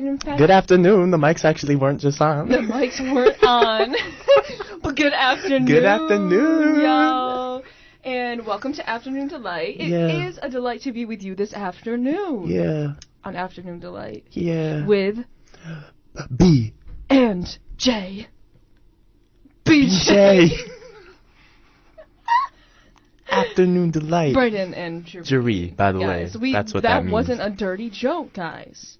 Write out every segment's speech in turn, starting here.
in fact... Good afternoon. The mics actually weren't just on. The mics weren't on. But good afternoon. Good afternoon. Yo. And welcome to Afternoon Delight. It is a delight to be with you this afternoon. Yeah. On Afternoon Delight. Yeah. With... B. And J. BJ. BJ. Afternoon Delight. Brendan and Jury, by the way. That's what that means. That wasn't a dirty joke, guys.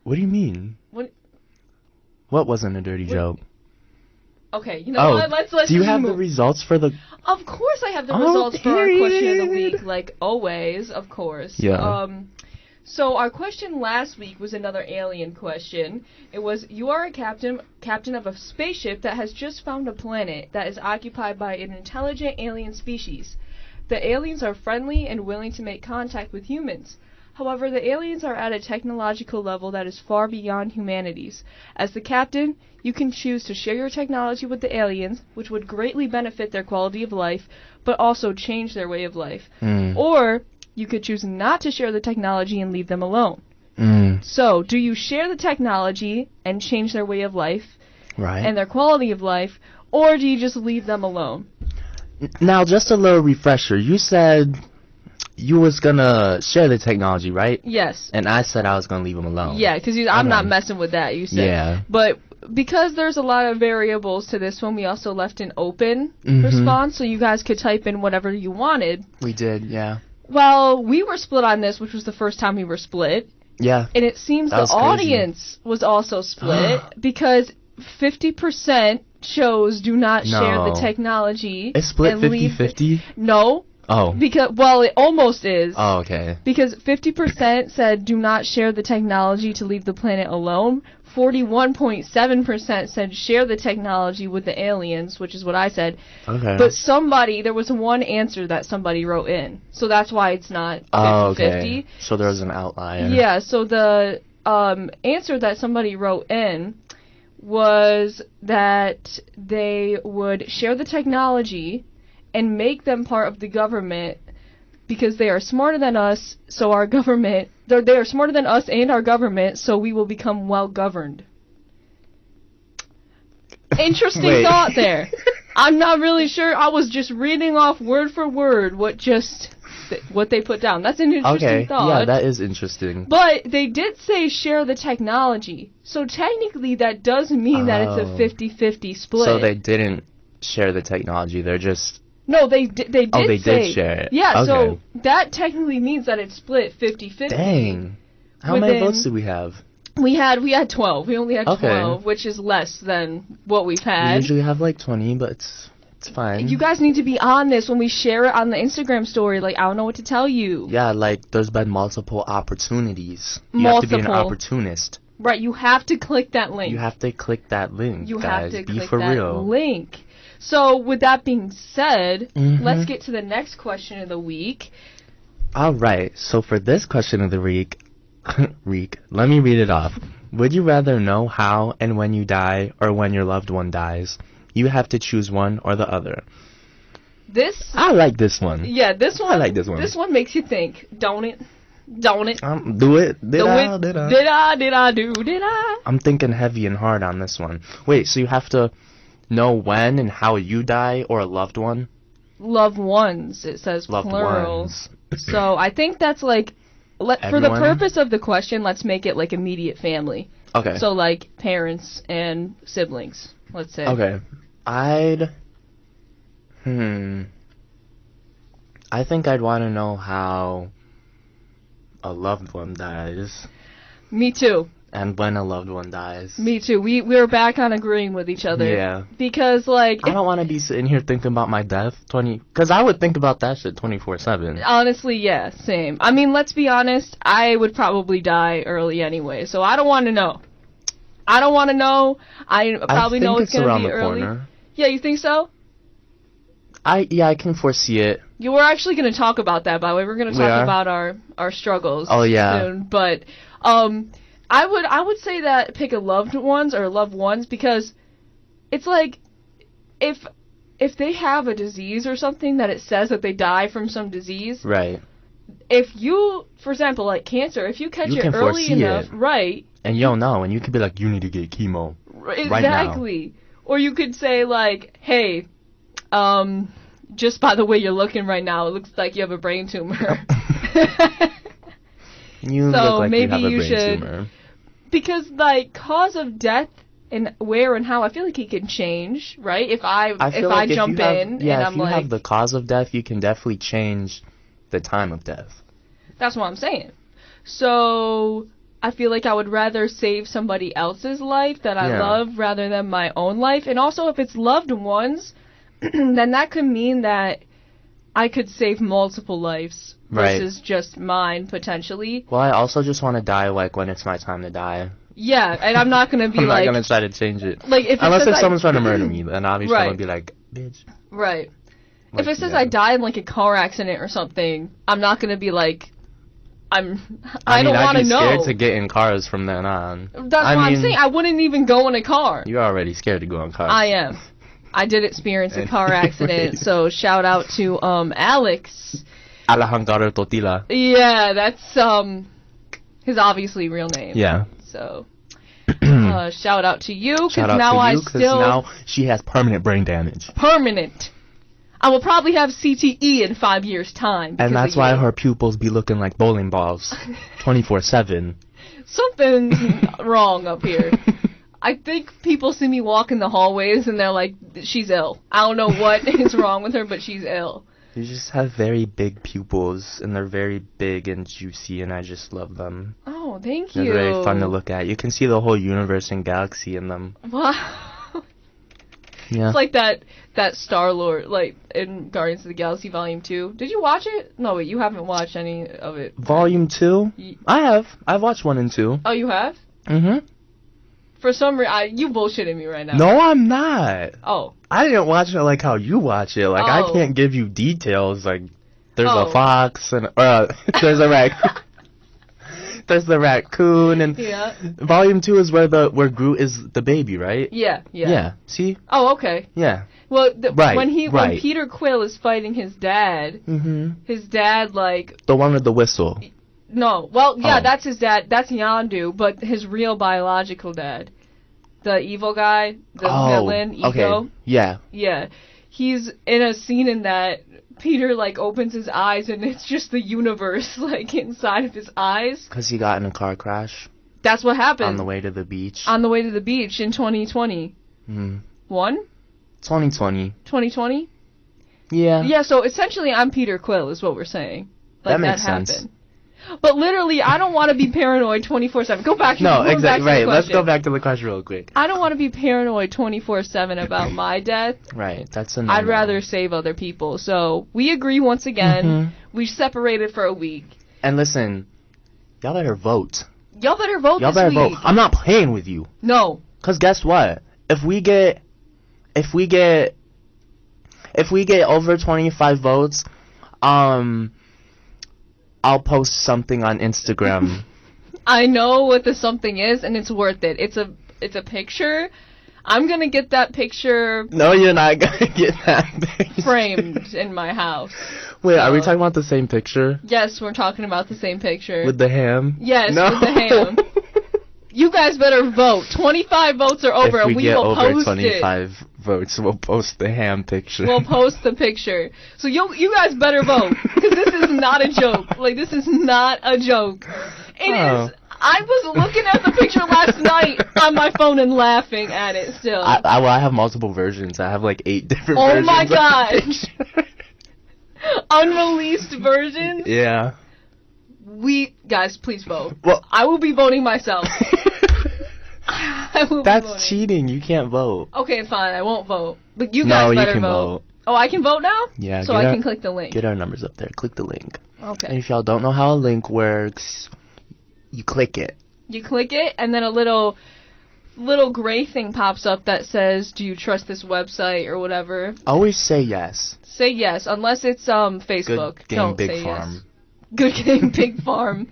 What do you mean? What wasn't a dirty joke? Okay, you know what? Let's do you have the results for the... Of course I have the results for our question of the week, like always, of course. Yeah. So our question last week was another alien question. It was, you are a captain of a spaceship that has just found a planet that is occupied by an intelligent alien species. The aliens are friendly and willing to make contact with humans. However, the aliens are at a technological level that is far beyond humanity's. As the captain, you can choose to share your technology with the aliens, which would greatly benefit their quality of life, but also change their way of life. Or you could choose not to share the technology and leave them alone. So, do you share the technology and change their way of life and their quality of life, or do you just leave them alone? Now, just a little refresher. You said you was gonna share the technology, right? Yes. And I said I was gonna leave them alone. Yeah, because I'm not messing with that, you said. Yeah. But because there's a lot of variables to this one, we also left an open response, so you guys could type in whatever you wanted. We did, yeah. Well, we were split on this, which was the first time we were split. Yeah. And it seems the audience was also split because 50% chose do not share the technology. It's split 50-50? No. Oh. Because, well, it almost is. Oh, okay. Because 50% said do not share the technology to leave the planet alone. 41.7% said share the technology with the aliens, which is what I said. Okay. But there was one answer that somebody wrote in. So that's why it's not 50-50. Oh, okay. So there was an outlier. Yeah, so the answer that somebody wrote in was that they would share the technology and make them part of the government because they are smarter than us, so our government... They are smarter than us and our government, so we will become well-governed. Interesting thought there. I'm not really sure. I was just reading off word for word what they put down. That's an interesting thought. Yeah, that is interesting. But they did say share the technology. So technically that does mean that it's a 50-50 split. So they didn't share the technology. They're just... No, they did say... Oh, they did share it. Yeah, so that technically means that it's split 50-50. Dang. How many votes did we have? We had 12. We only had 12, which is less than what we've had. We usually have like 20, but it's fine. You guys need to be on this when we share it on the Instagram story. Like, I don't know what to tell you. Yeah, like, there's been multiple opportunities. You have to be an opportunist. Right, you have to click that link. You have to click that link, You guys. have to be click for that real. link. So, with that being said, let's get to the next question of the week. Alright, so for this question of the week, let me read it off. Would you rather know how and when you die or when your loved one dies? You have to choose one or the other. I like this one. Yeah, this one. I like this one. This one makes you think, don't it? Don't it? Do it. Did I? Did I? I'm thinking heavy and hard on this one. Wait, so you have to know when and how you die or a loved one? Loved ones. It says loved plural. Ones. So I think that's like, for the purpose of the question, let's make it like immediate family. Okay. So like parents and siblings, let's say. Okay. I think I'd want to know how a loved one dies. Me too. And when a loved one dies. Me too. We're back on agreeing with each other. Yeah. Because, like... I don't want to be sitting here thinking about my death because I would think about that shit 24/7. Honestly, yeah, same. I mean, let's be honest, I would probably die early anyway, so I don't want to know. I don't want to know. I probably know it's going to be early. Corner. Yeah, you think so? I can foresee it. You were actually going to talk about that, by the way. We're going to talk about our struggles soon. But I would say that pick a loved ones because it's like if they have a disease or something that it says that they die from some disease. Right. If you, for example, like cancer, if you catch it early enough, right, And you don't know, and you could be like, you need to get chemo Exactly. right now. Or you could say, like, hey, just by the way you're looking right now, it looks like you have a brain tumor. You So look like maybe you have a you brain should- tumor. Because, like, cause of death and where and how, I feel like it can change, right? If I feel like if jump you have, in yeah, and if I'm you like, have the cause of death, you can definitely change the time of death. that's what I'm saying. So I feel like I would rather save somebody else's life that I Yeah. love rather than my own life. And also, if it's loved ones, then that could mean that I could save multiple lives Right. versus just mine, potentially. Well, I also just want to die, like, when it's my time to die. Yeah, and I'm not going to be I'm like... not going to try to change it. Like, if it Unless says if someone's trying to murder me, then obviously I'm Right. going to be like, bitch. Right. Like, If it says yeah. I died in, like, a car accident or something, I'm not going to be like... I I don't mean, want I'd to be know. scared to get in cars from then on. That's what I'm saying. I wouldn't even go in a car. You're already scared to go in cars. I am. I did experience a car accident, Anyways. so shout out to Alex. Alejandro Totila. Yeah, that's his obviously real name. Yeah. So shout out to you, because Shout out now to I you, 'cause still now she has permanent brain damage. permanent. I will probably have CTE in 5 years' time. because And that's of why you. her pupils be looking like bowling balls 24/7. Something's wrong up here. I think people see me walk in the hallways and they're like, she's ill. I don't know what is wrong with her, but she's ill. You just have very big pupils, and they're very big and juicy, and I just love them. Oh, thank you. They're very fun to look at. You can see the whole universe and galaxy in them. Wow. Yeah. It's like that Star-Lord, like, in Guardians of the Galaxy Volume 2. Did you watch it? No, wait, you haven't watched any of it. Volume 2? Ye- I have. I've watched 1 and 2. Oh, you have? Mm-hmm. For some reason, you bullshitting me right now. No, I'm not. Oh. I didn't watch it like how you watch it. Like, I Oh. can't give you details. Like, there's Oh. a fox, and there's a raccoon. There's the raccoon, and Yeah. Volume 2 is where Groot is the baby, right? Yeah. Yeah. See? Oh, okay. Yeah. Well, Right, when right. Peter Quill is fighting his dad, Mm-hmm. his dad, like, The one with the whistle. no. Well, yeah, Oh. that's his dad. That's Yondu, but his real biological dad. The evil guy, the villain, Ego. Okay. Yeah. Yeah. He's in a scene in that Peter, like, opens his eyes and it's just the universe, like, inside of his eyes. Because he got in a car crash That's what happened. on the way to the beach. On the way to the beach in 2020. Mm. 2020? 2020. Yeah. Yeah, so essentially I'm Peter Quill is what we're saying. Like, That makes sense. happened. But literally, I don't want to be paranoid 24/7. Go back. No, going back exactly. to the Right. Let's question. go back to the question real quick. I don't want to be paranoid 24/7 about my death. Right. That's a I'd no-no. rather save other people. So we agree once again. Mhm. We separated for a week. And listen, y'all better vote. Y'all better vote Y'all this better week. vote. I'm not playing with you. No. Cause guess what? If we get over 25 votes, I'll post something on Instagram. I know what the something is, and it's worth it. It's a picture. I'm gonna get that picture No, you're not gonna get that picture. framed in my house. Wait, are we So- talking about the same picture? Yes, we're talking about the same picture. With the ham? Yes, No. with the ham. You guys better vote. 25 votes are over, if and we we get will over post 25 votes, we'll post the ham picture. it. We'll post the picture. So you guys better vote, because this is not a joke. Like, this is not a joke. It Oh. is. I was looking at the picture last night on my phone and laughing at it still. I have multiple versions. I have like 8 different Oh versions. my of the gosh. picture. Unreleased versions. Yeah. Guys, please vote. Well, I will be voting myself. I will be that's voting. cheating. You can't vote. Okay, fine. I won't vote. But you No, guys you better can vote. vote. Oh, I can vote now? Yeah. So get I our- can click the link. Get our numbers up there. Click the link. And Okay. if y'all don't know how a link works, you click it. You click it, and then a little gray thing pops up that says, "Do you trust this website?" or whatever. Always say yes. Say yes, unless it's Facebook. Good game, Don't big say farm. yes. Good game, big farm.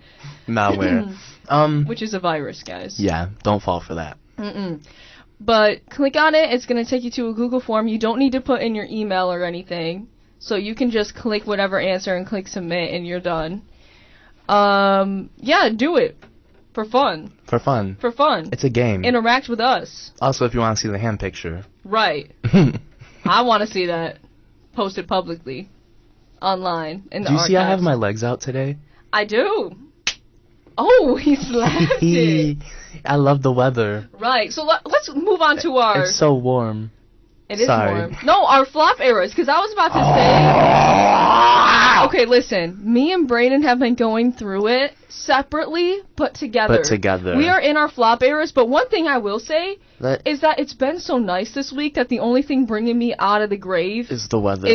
Malware. Which is a virus, guys. Yeah. Don't fall for that. Mm-mm. But click on it. It's going to take you to a Google form. You don't need to put in your email or anything. So you can just click whatever answer and click submit, and you're done. Yeah, do it. For fun. For fun. For fun. It's a game. Interact with us. Also, if you want to see the hand picture. Right. I want to see that posted publicly online in the Do you see I have archives. my legs out today? I do. Oh, he slapped it. I love the weather. Right. So let's move on to our... It's so warm. It is Sorry. warm. No, our flop eras, because I was about to say... Okay, listen. Me and Brayden have been going through it separately, but together. We are in our flop eras, but one thing I will say is that it's been so nice this week that the only thing bringing me out of the grave is the weather.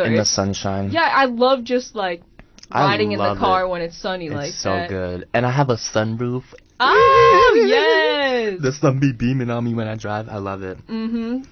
And the sunshine. Yeah, I love just, like, riding in the car when it's sunny like that. It's so good. And I have a sunroof. Oh, yes! The sun be beaming on me when I drive. I love it. Mm-hmm.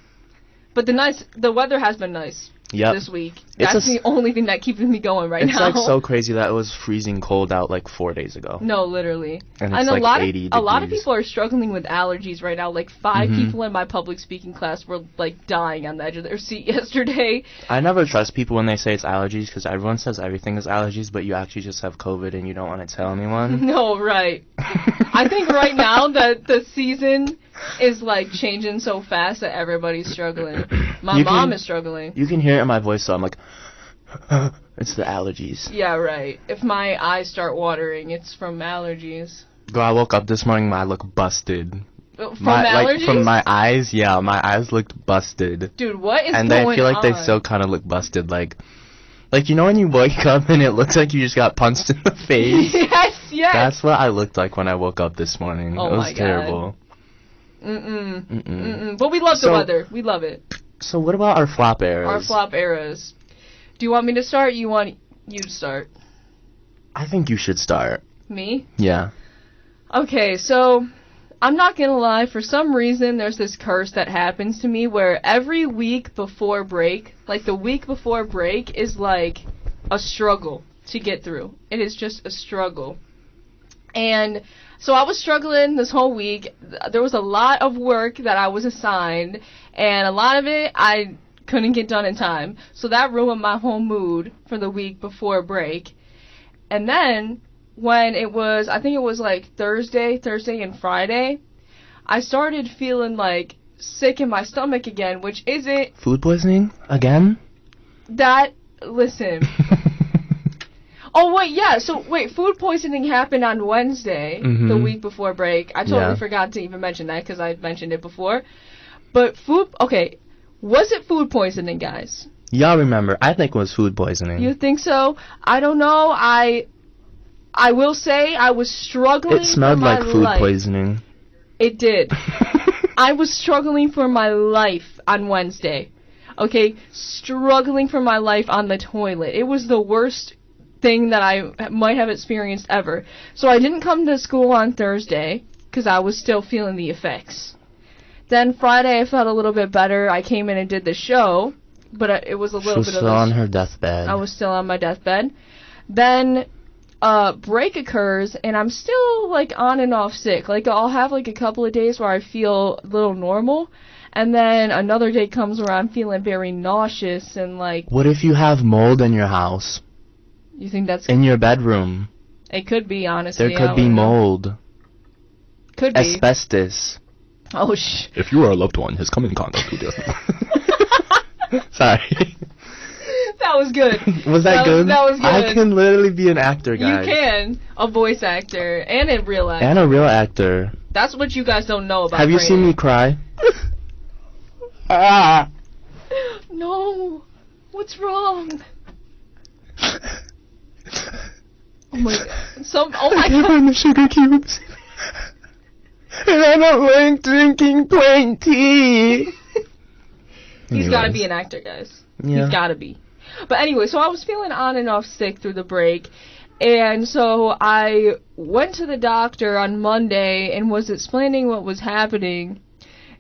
But the weather has been nice this week. That's the only thing that keeps me going right now. It's like so crazy that it was freezing cold out like 4 days ago. No, literally. And it's like 80 degrees. A lot of people are struggling with allergies right now. Like 5 people in my public speaking class were like dying on the edge of their seat yesterday. I never trust people when they say it's allergies because everyone says everything is allergies, but you actually just have COVID and you don't want to tell anyone. No, right. I think right now that the season is like changing so fast that everybody's struggling. My mom is struggling. You can hear it in my voice, so I'm like, it's the allergies. Yeah, right. If my eyes start watering, it's from allergies. Girl, I woke up this morning, I look busted. From allergies? Like, from my eyes, yeah, my eyes looked busted. Dude, what is going on? And I feel like they still kind of look busted, like you know when you wake up and it looks like you just got punched in the face? Yes. That's what I looked like when I woke up this morning. Oh, it was terrible. But we love the weather. We love it. So what about our flop eras? Our flop eras. Do you want me to start? You want you to start? I think you should start. Me? Yeah. Okay, so I'm not gonna lie. For some reason, there's this curse that happens to me where every week before break, like the week before break, is like a struggle to get through. It is just a struggle. And so I was struggling this whole week. There was a lot of work that I was assigned, and a lot of it I couldn't get done in time. So that ruined my whole mood for the week before break. And then when it was, I think it was like Thursday and Friday, I started feeling like sick in my stomach again, which isn't... Food poisoning? Again? Listen... Oh, wait, yeah. So, food poisoning happened on Wednesday, the week before break. I totally forgot to even mention that because I mentioned it before. But was it food poisoning, guys? Y'all remember. I think it was food poisoning. You think so? I don't know. I will say I was struggling. It smelled like food poisoning. It did. I was struggling for my life on Wednesday. Okay? Struggling for my life on the toilet. It was the worst thing that I might have experienced ever. So I didn't come to school on Thursday because I was still feeling the effects. Then Friday I felt a little bit better. I came in and did the show, but it was a little bit of... She was still on her deathbed. I was still on my deathbed. Then break occurs and I'm still like on and off sick. Like I'll have like a couple of days where I feel a little normal, and then another day comes where I'm feeling very nauseous and like... What if you have mold in your house? You think that's... In your bedroom. It could be, honestly. There could be mold. Could be. Asbestos. Oh, If you are a loved one, has come in contact with you. Sorry. That was good. Was that good? That was good. I can literally be an actor, guys. You can. A voice actor. And a real actor. And a real actor. That's what you guys don't know about Have you seen me cry? No. What's wrong? Oh my god. Oh my god. I'm the sugar cubes. And I don't like drinking plain tea. He's gotta be an actor, guys. Yeah. He's gotta be. But anyway, so I was feeling on and off sick through the break. And so I went to the doctor on Monday and was explaining what was happening.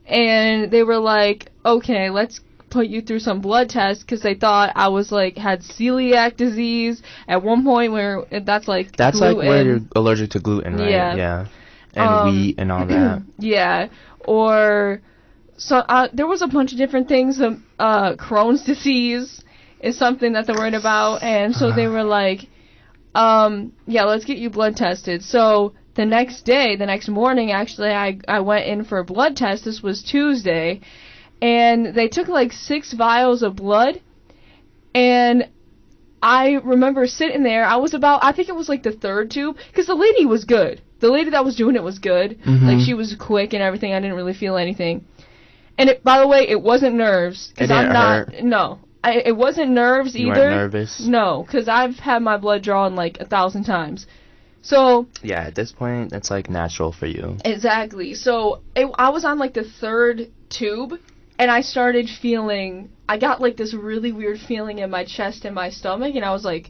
And they were like, okay, let's put you through some blood tests because they thought I was like had celiac disease at one point where that's like gluten. Like where you're allergic to gluten, right? Yeah. And wheat and all that. Yeah. Or so there was a bunch of different things. Crohn's disease is something that they're worried about, and so they were like, yeah, let's get you blood tested. So the next morning, actually, I went in for a blood test. This was Tuesday. And they took like 6 vials of blood. And I remember sitting there. I think it was like the 3rd tube. Because the lady was good. The lady that was doing it was good. Mm-hmm. Like, she was quick and everything. I didn't really feel anything. And by the way, it wasn't nerves. Because I'm not. Hurt. No. It wasn't nerves either. You weren't nervous? No, because I've had my blood drawn like 1,000 times. So... Yeah, at this point, it's like natural for you. Exactly. So, I was on like the 3rd tube, and I started feeling... I got like this really weird feeling in my chest and my stomach, and I was like,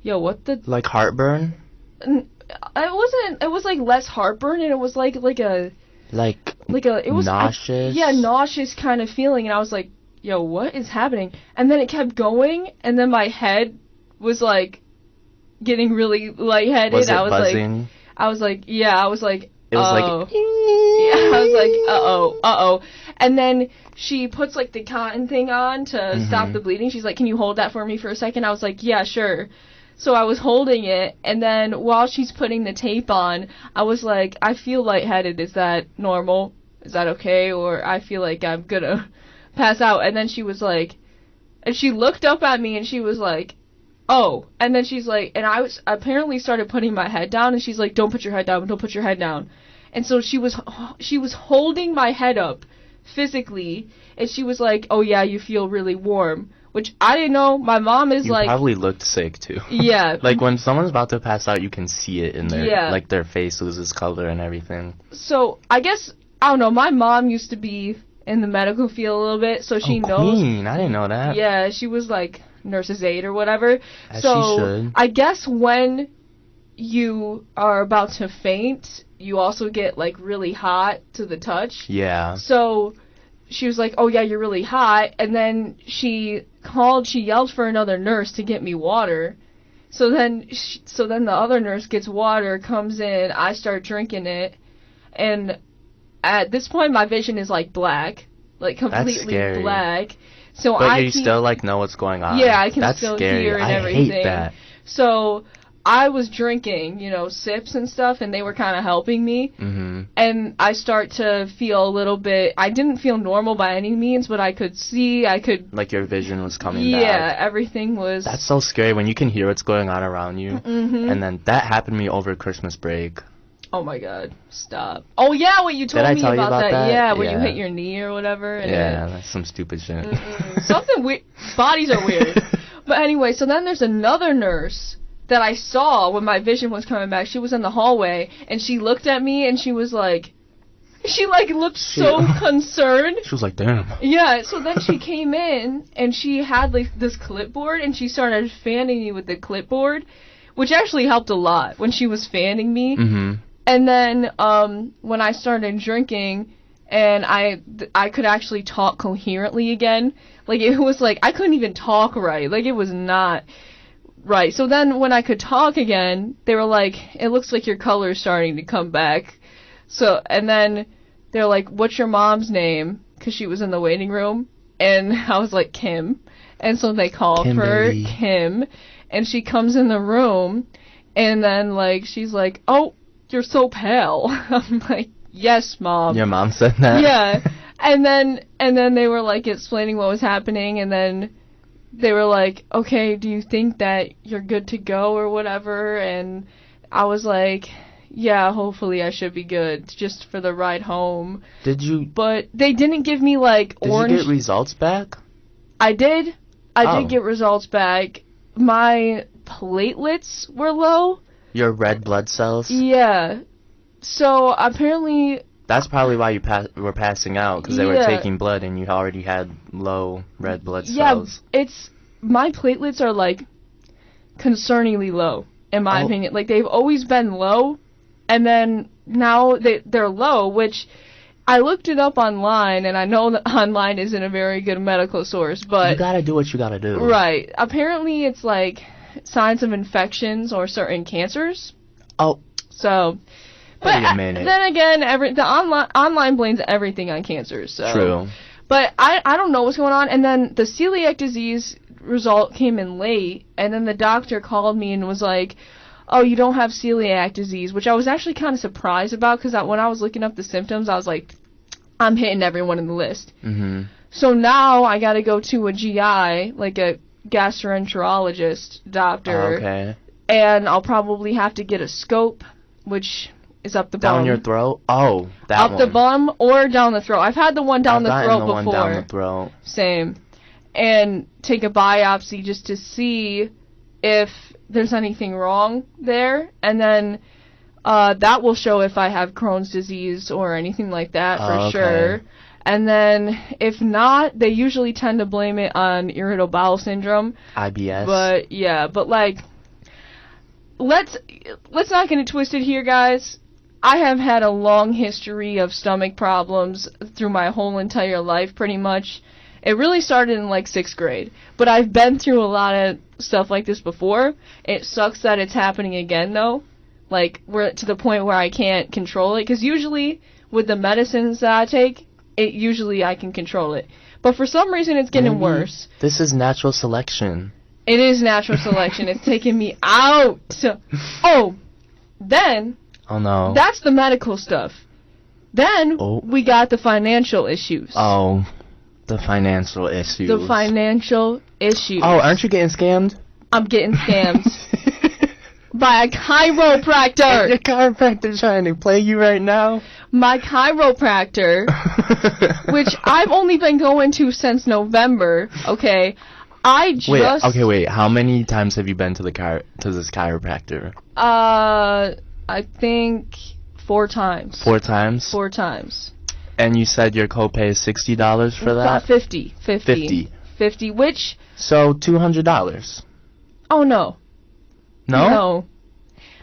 yo, what the... Like heartburn? It wasn't... It was like less heartburn, and it was like a... It was nauseous? Nauseous kind of feeling, and I was like, yo, what is happening? And then it kept going, and then my head was like getting really lightheaded. Was it buzzing? I was like, yeah, I was like, it was like, yeah, I was like, uh-oh. And then she puts like the cotton thing on to stop the bleeding. She's like, can you hold that for me for a second? I was like, yeah, sure. So I was holding it, and then while she's putting the tape on, I was like, I feel lightheaded. Is that normal? Is that okay? Or I feel like I'm gonna pass out. And then she was like, and she looked up at me and she was like, oh. And then she's like, and I was apparently started putting my head down, and she's like, don't put your head down, don't put your head down. And so she was holding my head up physically, and she was like, oh yeah, you feel really warm, which I didn't know. My mom is you like, probably looked sick too. Yeah. Like when someone's about to pass out, you can see it in their like their face loses color and everything. So I guess, I don't know, my mom used to be in the medical field a little bit, so she knows. Queen. I didn't know that. Yeah, she was like nurse's aide or whatever. As so she should. I guess when you are about to faint, you also get like really hot to the touch. Yeah. So she was like, oh yeah, you're really hot. And then she yelled for another nurse to get me water. So then the other nurse gets water, comes in, I start drinking it, and at this point my vision is like black, like completely black. So but you still like know what's going on. Yeah, I can That's still scary. hear and everything. I hate that. So I was drinking, sips and stuff, and they were kind of helping me. Mm-hmm. And I start to feel a little bit, I didn't feel normal by any means, but I could see, like your vision was coming back. Yeah, everything was... That's so scary when you can hear what's going on around you. Mm-hmm. And then that happened to me over Christmas break. Oh my god, stop. Oh yeah, what you told me about that. Yeah, where you hit your knee or whatever. And that's some stupid shit. Something weird. Bodies are weird. But anyway, so then there's another nurse that I saw when my vision was coming back. She was in the hallway, and she looked at me, and she was like... She looked so concerned. She was like, damn. Yeah, so then she came in, and she had like this clipboard, and she started fanning me with the clipboard, which actually helped a lot when she was fanning me. Mm-hmm. And then when I started drinking, and I could actually talk coherently again, like it was like I couldn't even talk right, like it was not right. So then when I could talk again, they were like, it looks like your color's starting to come back. So, and then they're like, what's your mom's name? Because she was in the waiting room, and I was like, Kim. And so they called her Kim, and she comes in the room, and then like she's like, oh, you're so pale. I'm like, yes, Mom. Your mom said that? Yeah. And then they were like explaining what was happening, and then they were like, okay, do you think that you're good to go or whatever? And I was like, yeah, hopefully I should be good just for the ride home. Did you? But they didn't give me like orange. Did you get results back? I did. I did get results back. My platelets were low. Your red blood cells? Yeah. So, apparently... That's probably why you were passing out, because they were taking blood and you already had low red blood cells. Yeah, my platelets are, like, concerningly low, in my opinion. Like, they've always been low, and then now they're low, which... I looked it up online, and I know that online isn't a very good medical source, but... You gotta do what you gotta do. Right. Apparently, it's, like... signs of infections or certain cancers. Oh. So, but then again, the online blames everything on cancer. So. True. But I don't know what's going on. And then the celiac disease result came in late, and then the doctor called me and was like, oh, you don't have celiac disease, which I was actually kind of surprised about, because when I was looking up the symptoms, I was like, I'm hitting everyone in the list. Mm-hmm. So now I got to go to a GI, like a gastroenterologist doctor. Oh, okay. And I'll probably have to get a scope, which is up the bum. Down your throat? Oh, that up one. the bum or down the throat. I've had the one down the throat before. One down the throat. Same. And take a biopsy just to see if there's anything wrong there. And then that will show if I have Crohn's disease or anything like that for sure. And then if not, they usually tend to blame it on irritable bowel syndrome. IBS. But yeah, but like, let's not get it twisted here, guys. I have had a long history of stomach problems through my whole entire life, pretty much. It really started in like 6th grade, but I've been through a lot of stuff like this before. It sucks that it's happening again, though. Like, we're to the point where I can't control it, because usually with the medicines that I take, usually I can control it. But for some reason, it's getting worse. This is natural selection. It is natural selection. It's taking me out. Oh, then. Oh, no. That's the medical stuff. Then we got the financial issues. Oh, the financial issues. The financial issues. Oh, aren't you getting scammed? I'm getting scammed. By a chiropractor. Your chiropractor trying to play you right now? My chiropractor, which I've only been going to since November, okay? Wait, how many times have you been to this chiropractor? I think 4 times. 4 times? 4 times. And you said your copay is $60 for that? 50. 50, which... So, $200. Oh, no. No? No.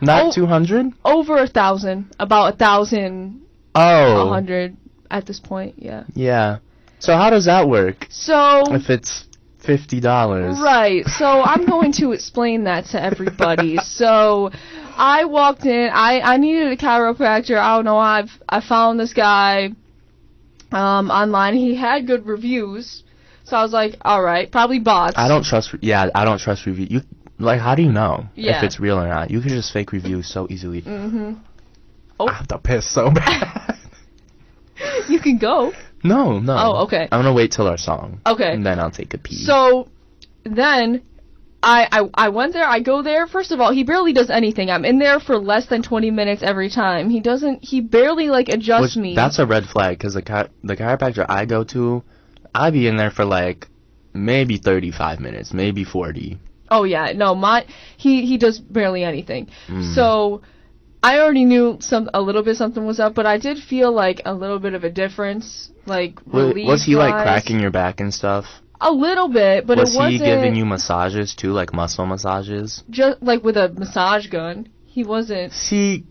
Not 200? Over 1,000. About 1,000. Oh. 100 at this point, yeah. Yeah. So how does that work? So... If it's $50. Right. So I'm going to explain that to everybody. So I walked in. I needed a chiropractor. I don't know. I found this guy online. He had good reviews. So I was like, all right, probably bots. I don't trust reviews. How do you know if it's real or not? You could just fake reviews so easily. Mm-hmm. Oh. I have to piss so bad. You can go. No. Oh, okay. I'm gonna wait till our song. Okay. And then I'll take a pee. So, then, I went there, I go there. First of all, he barely does anything. I'm in there for less than 20 minutes every time. He barely, adjusts me. That's a red flag, because the chiropractor I go to, I'd be in there for, maybe 35 minutes, maybe 40. Oh, yeah. No, he does barely anything. Mm. So... I already knew a little bit something was up, but I did feel a little bit of a difference, relief. Was he cracking your back and stuff? A little bit, but it wasn't. Was he giving you massages too, muscle massages? Just with a massage gun. He wasn't. See.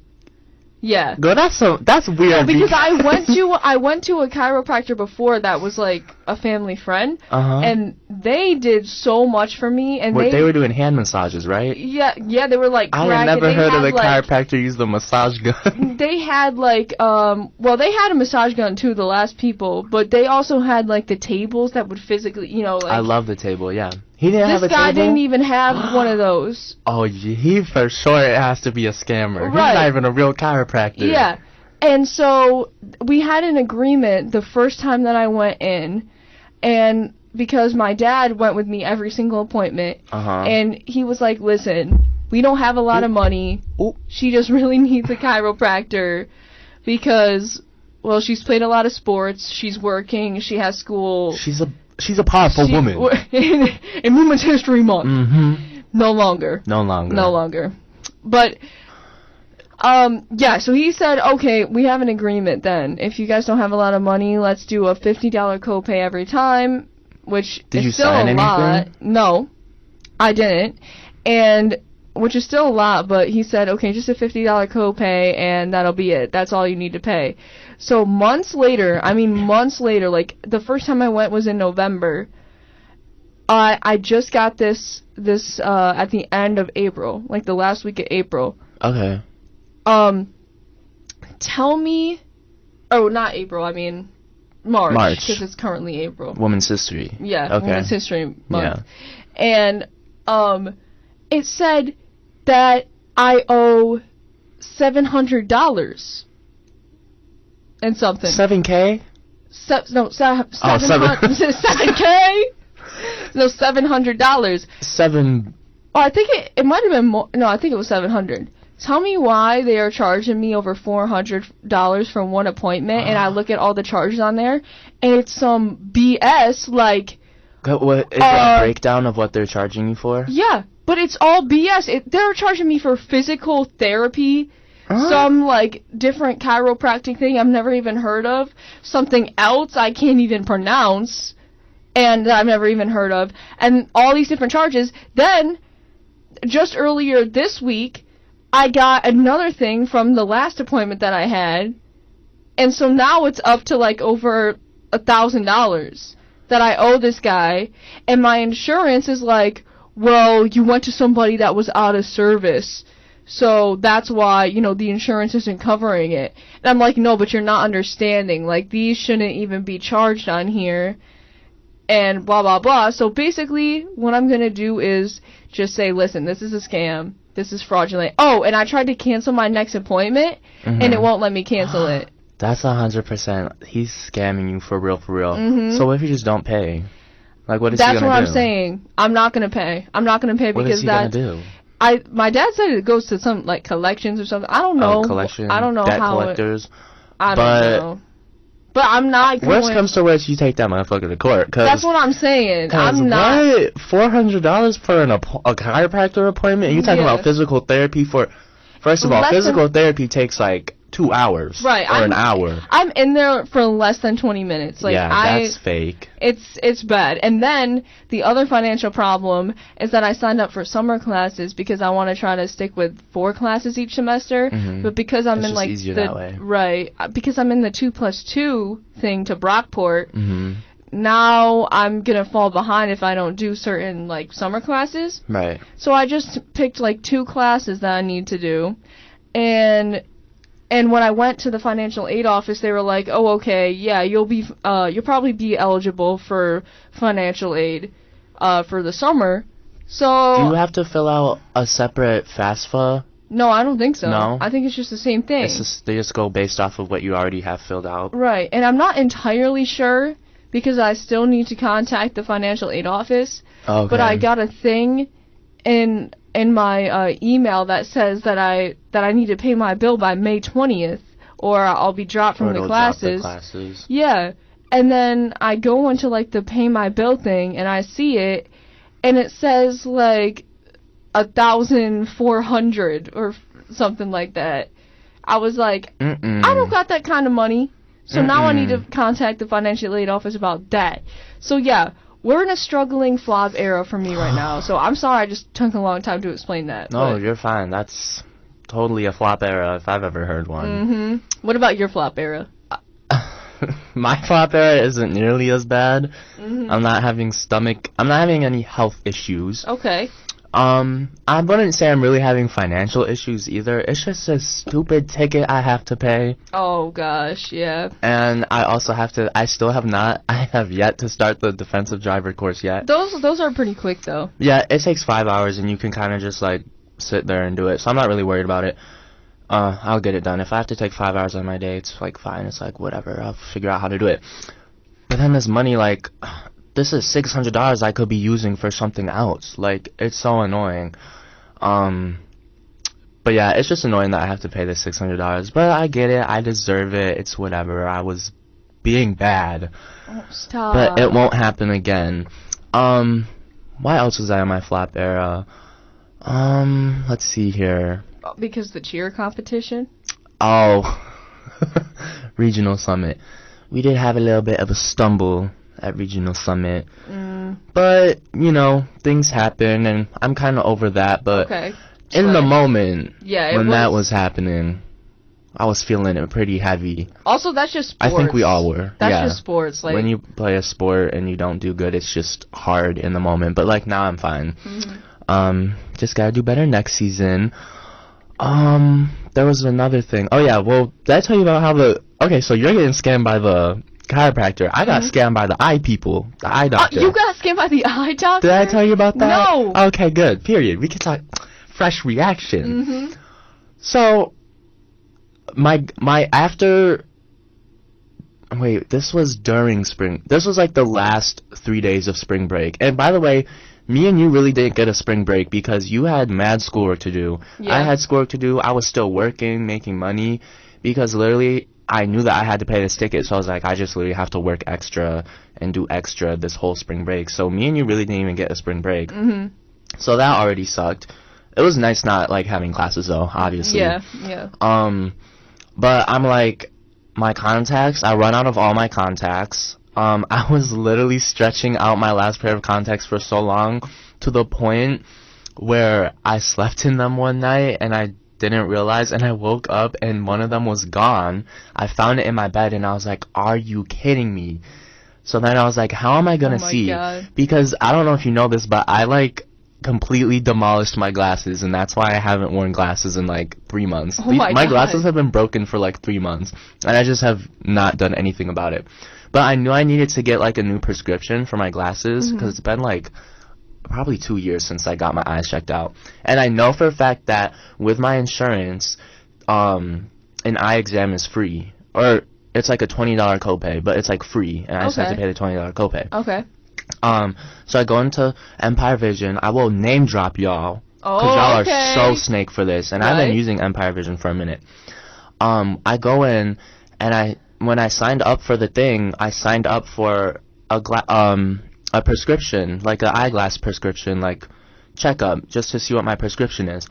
Yeah. Go. That's weird. No, because I went to a chiropractor before that was a family friend, and they did so much for me, and they were doing hand massages, right? Yeah, they were I had never heard of the chiropractor use the massage gun. They had they had a massage gun too, the last people, but they also had the tables that would physically, I love the table, yeah. He didn't have a table? This guy didn't even have one of those. Oh, he for sure has to be a scammer. Right. He's not even a real chiropractor. Yeah. And so we had an agreement the first time that I went in, and because my dad went with me every single appointment, and he was like, listen, we don't have a lot of money. She just really needs a chiropractor because, well, she's played a lot of sports, she's working, she has school. She's a powerful woman. In Women's History Month. Mm-hmm. No longer. But, yeah, so he said, okay, we have an agreement then. If you guys don't have a lot of money, let's do a $50 copay every time, which is still a lot. No, I didn't. And, which is still a lot, but he said, okay, just a $50 copay, and that'll be it. That's all you need to pay. So months later, the first time I went was in November. I just got this at the end of April, the last week of April. Okay. Tell me, not April, I mean March, because it's currently April. Women's History. Yeah, okay. Women's History Month. Yeah. And, it said that I owe $700 and something. 7K? No, 700. Oh, 7K? No, $700. Oh, I think it might have been more. No, I think it was 700. Tell me why they are charging me over $400 for one appointment, and I look at all the charges on there, and it's some BS, like... What, is there a breakdown of what they're charging you for? Yeah, but it's all BS. They're charging me for physical therapy, some, like, different chiropractic thing I've never even heard of, something else I can't even pronounce, and that I've never even heard of, and all these different charges. Then, just earlier this week, I got another thing from the last appointment that I had, and so now it's up to like over $1,000 that I owe this guy, and my insurance is like, well, you went to somebody that was out of service, so that's why, you know, the insurance isn't covering it. And I'm like, no, but you're not understanding, like, these shouldn't even be charged on here, and blah, blah, blah. So basically, what I'm gonna do is just say, listen, this is a scam. This is fraudulent. Oh, and I tried to cancel my next appointment, and it won't let me cancel it. That's 100%. He's scamming you for real, for real. Mm-hmm. So what if you just don't pay? Like, what is he gonna do? That's what I'm saying. I'm not gonna pay. I'm not gonna pay because what is he gonna do? My dad said it goes to some, like, collections or something. I don't know. Collection, I don't know debt how collectors. I don't know. But I'm not going... Worst comes to worst, you take that motherfucker to court. That's what I'm saying. I'm not... What? $400 for a chiropractor appointment? And you talking about physical therapy for... First of all, physical therapy takes, like, 2 hours. Right. Or an hour. I'm in there for less than 20 minutes. Like, yeah, that's fake. It's bad. And then, the other financial problem is that I signed up for summer classes because I want to try to stick with 4 classes each semester. But because I'm in, like, that way. Right. Because I'm in the 2+2 thing to Brockport, now I'm gonna fall behind if I don't do certain, like, summer classes. Right. So I just picked, like, 2 classes that I need to do. And when I went to the financial aid office, they were like, "Oh, okay, yeah, you'll probably be eligible for financial aid, for the summer." So. Do you have to fill out a separate FAFSA? No, I don't think so. No? I think it's just the same thing. They just go based off of what you already have filled out. Right, and I'm not entirely sure because I still need to contact the financial aid office. Okay. But I got a thing in my email that says that I need to pay my bill by May 20th, or I'll be dropped from the classes. Yeah, and then I go into, like, the pay my bill thing, and I see it, and it says, like, 1,400 or something like that. I was like, I don't got that kind of money, so now I need to contact the financial aid office about that. So yeah. We're in a struggling flop era for me right now, so I'm sorry I just took a long time to explain that. No, you're fine. That's totally a flop era if I've ever heard one. What about your flop era? My flop era isn't nearly as bad. I'm not having any health issues. Okay. I wouldn't say I'm really having financial issues either. It's just a stupid ticket I have to pay. Oh gosh, yeah. And I have yet to start the defensive driver course yet. Those are pretty quick though. Yeah, it takes 5 hours and you can kind of just, like, sit there and do it. So I'm not really worried about it. I'll get it done. If I have to take 5 hours on my day, it's, like, fine. It's like, whatever. I'll figure out how to do it. But then this money, like... This is $600 I could be using for something else. Like, it's so annoying. But yeah, it's just annoying that I have to pay this $600. But I get it. I deserve it. It's whatever. I was being bad. Oh, stop. But it won't happen again. Why else was I in my flop era? Let's see here. Because the cheer competition? Oh. Regional Summit. We did have a little bit of a stumble at Regional Summit. But, you know, things happen, and I'm kind of over that, but in the moment, when that was happening, I was feeling it pretty heavy. Also, that's just sports. I think we all were. That's just sports. Like, when you play a sport and you don't do good, it's just hard in the moment, but, like, now I'm fine. Just gotta do better next season. There was another thing. Oh, yeah, well, did I tell you about how okay, so you're getting scammed by the chiropractor. I got scammed by the eye people, the eye doctor. You got scammed by the eye doctor? Did I tell you about that? No. Okay, good. Period. We can talk. fresh reaction. So this was during spring. This was like the last 3 days of spring break. And by the way, me and you really didn't get a spring break because you had mad schoolwork to do. Yeah. I had schoolwork to do. I was still working, making money, because literally I knew that I had to pay this ticket. So I was like, I just literally have to work extra and do extra this whole spring break. So me and you really didn't even get a spring break. So that already sucked. It was nice not like having classes though, obviously. Yeah. But I'm like, my contacts, I run out of all my contacts. I was literally stretching out my last pair of contacts for so long to the point where I slept in them one night and I didn't realize, and I woke up and one of them was gone. I found it in my bed and I was like, are you kidding me? So then I was like, how am I gonna see? God. Because I don't know if you know this, but I like completely demolished my glasses, and that's why I haven't worn glasses in like 3 months. My glasses have been broken for like 3 months, and I just have not done anything about it. But I knew I needed to get like a new prescription for my glasses, because it's been like probably 2 years since I got my eyes checked out. And I know for a fact that with my insurance, an eye exam is free, or it's like a $20 copay, but it's like free, and I just have to pay the $20 copay. Okay. So I go into Empire Vision. I will name drop y'all, because y'all are so snake for this, and I've been using Empire Vision for a minute. I go in, and when I signed up for the thing, I signed up for a prescription, like an eyeglass prescription, like checkup, just to see what my prescription is.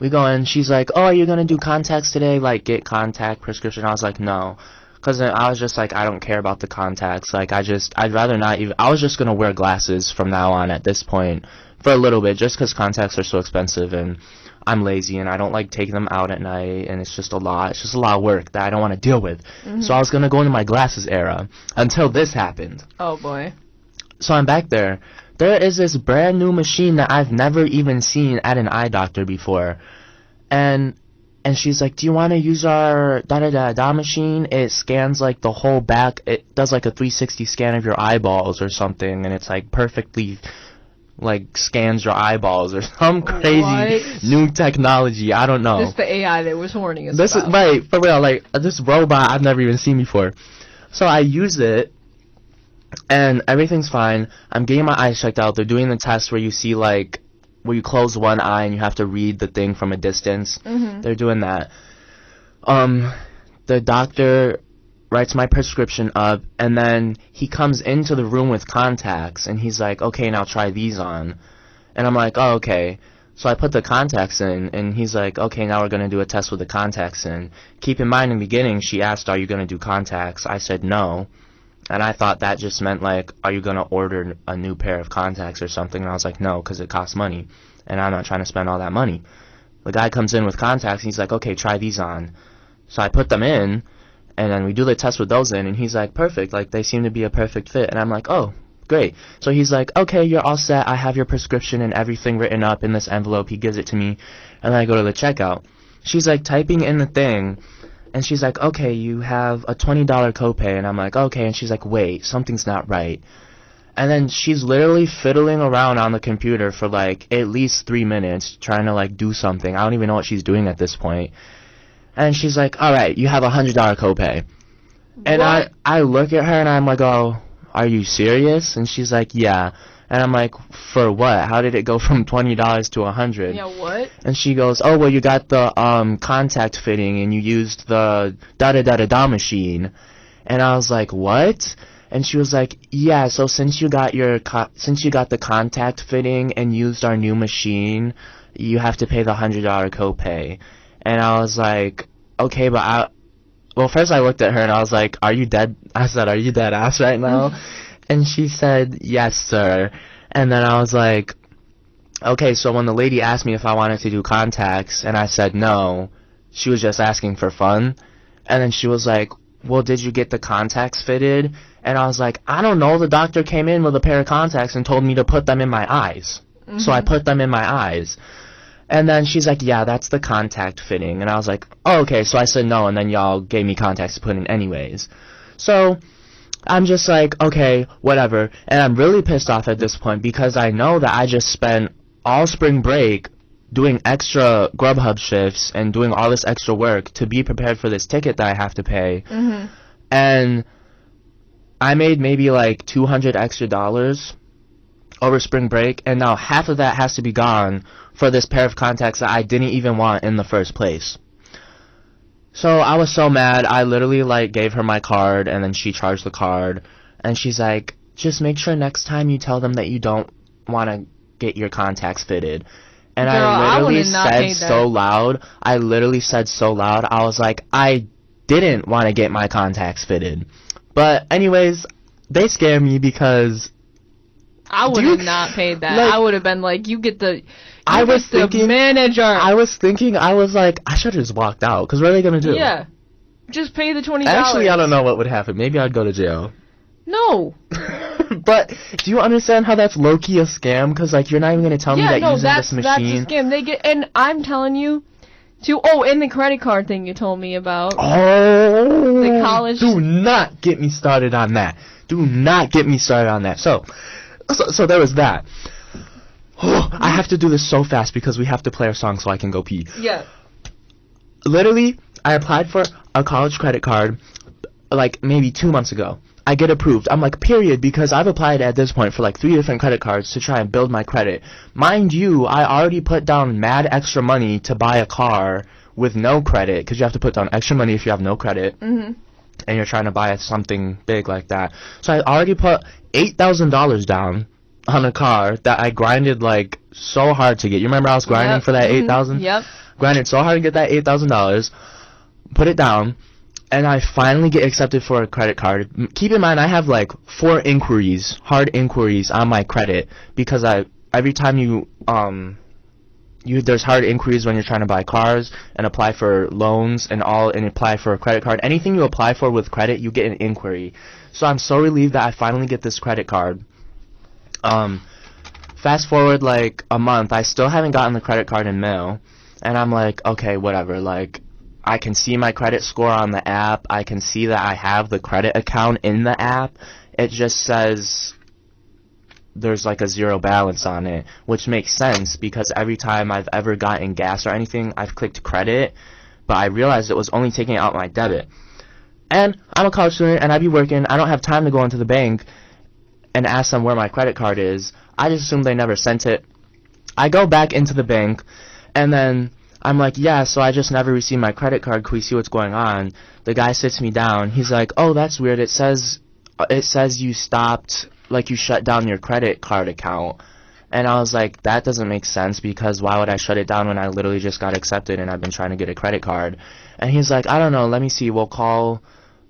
We go in, she's like, oh, are you gonna do contacts today, like get contact prescription? I was like, no. Because I was just like, I don't care about the contacts. Like, I'd rather not even, I was just going to wear glasses from now on at this point for a little bit, just because contacts are so expensive, and I'm lazy, and I don't like taking them out at night, and it's just a lot of work that I don't want to deal with. So I was going to go into my glasses era until this happened. Oh, boy. So I'm back there. There is this brand new machine that I've never even seen at an eye doctor before. And she's like, do you want to use our da-da-da-da machine? It scans, like, the whole back. It does, like, a 360 scan of your eyeballs or something. And it's, like, perfectly, like, scans your eyeballs or some crazy new technology. I don't know. This is the AI that was warning us This about. is, right, for real. Like, this robot I've never even seen before. So I use it, and everything's fine. I'm getting my eyes checked out. They're doing the test where you see, like, where you close one eye and you have to read the thing from a distance. They're doing that. The doctor writes my prescription up, and then he comes into the room with contacts, and he's like, okay, now try these on. And I'm like, oh, okay. So I put the contacts in, and he's like, okay, now we're going to do a test with the contacts in. Keep in mind, in the beginning, she asked, are you going to do contacts? I said no. And I thought that just meant, like, are you going to order a new pair of contacts or something? And I was like, no, because it costs money. And I'm not trying to spend all that money. The guy comes in with contacts, and he's like, okay, try these on. So I put them in, and then we do the test with those in, and he's like, perfect. Like, they seem to be a perfect fit. And I'm like, oh, great. So he's like, okay, you're all set. I have your prescription and everything written up in this envelope. He gives it to me. And then I go to the checkout. She's, like, typing in the thing. And she's like, okay, you have a $20 copay. And I'm like, okay. And she's like, wait, something's not right. And then she's literally fiddling around on the computer for, like, at least 3 minutes trying to, like, do something. I don't even know what she's doing at this point. And she's like, all right, you have a $100 copay. And I look at her and I'm like, oh, are you serious? And she's like, yeah. And I'm like, for what? How did it go from $20 to $100? Yeah, what? And she goes, oh, well, you got the contact fitting and you used the da-da-da-da-da machine. And I was like, what? And she was like, yeah, so since you got the contact fitting and used our new machine, you have to pay the $100 copay. And I was like, okay, but well, first I looked at her and I was like, are you dead? I said, are you dead ass right now? And she said, yes, sir. And then I was like, okay, so when the lady asked me if I wanted to do contacts and I said no, she was just asking for fun. And then she was like, well, did you get the contacts fitted? And I was like, I don't know. The doctor came in with a pair of contacts and told me to put them in my eyes. So I put them in my eyes. And then she's like, yeah, that's the contact fitting. And I was like, oh, okay. So I said no, and then y'all gave me contacts to put in anyways. So I'm just like, okay, whatever. And I'm really pissed off at this point because I know that I just spent all spring break doing extra Grubhub shifts and doing all this extra work to be prepared for this ticket that I have to pay. And I made maybe like $200 extra over spring break, and now half of that has to be gone for this pair of contacts that I didn't even want in the first place. So I was so mad. I literally like gave her my card, and then she charged the card, and she's like, just make sure next time you tell them that you don't want to get your contacts fitted. And Girl, I literally said so loud. I literally said so loud. I was like, I didn't want to get my contacts fitted. But anyways, they scare me because I would have not paid that. Like, I would have been like, you get the manager. I was like, I should have just walked out, because what are they going to do? Yeah. Just pay the $20. Actually, I don't know what would happen. Maybe I'd go to jail. No. But do you understand how that's low-key a scam? Because, like, you're not even going to tell me that using this machine. Yeah, that's a scam. And I'm telling you, and the credit card thing you told me about. Oh. The college. Do not get me started on that. Do not get me started on that. So there was that. I have to do this so fast because we have to play our song so I can go pee. Yeah. Literally, I applied for a college credit card like maybe 2 months ago. I get approved. I'm like, period, because I've applied at this point for like 3 different credit cards to try and build my credit. Mind you, I already put down mad extra money to buy a car with no credit, because you have to put down extra money if you have no credit. And you're trying to buy something big like that. So I already put $8,000 down on a car that I grinded like so hard to get. You remember I was grinding for that $8,000? Yep. Grinded so hard to get that $8,000. Put it down. And I finally get accepted for a credit card. Keep in mind, I have like 4 inquiries, hard inquiries on my credit, because every time there's hard inquiries when you're trying to buy cars and apply for loans and apply for a credit card. Anything you apply for with credit, you get an inquiry. So I'm so relieved that I finally get this credit card. Fast forward like a month, I still haven't gotten the credit card in mail, and I'm like, okay, whatever, like, I can see my credit score on the app. I can see that I have the credit account in the app. It just says there's like a 0 balance on it, which makes sense because every time I've ever gotten gas or anything, I've clicked credit, but I realized it was only taking out my debit. And I'm a college student, and I be working. I don't have time to go into the bank and ask them where my credit card is. I just assume they never sent it. I go back into the bank, and then I'm like, yeah, so I just never received my credit card. Can we see what's going on? The guy sits me down. He's like, oh, that's weird. It says you stopped, like you shut down your credit card account. And I was like, that doesn't make sense, because why would I shut it down when I literally just got accepted and I've been trying to get a credit card? And he's like, I don't know. Let me see. We'll call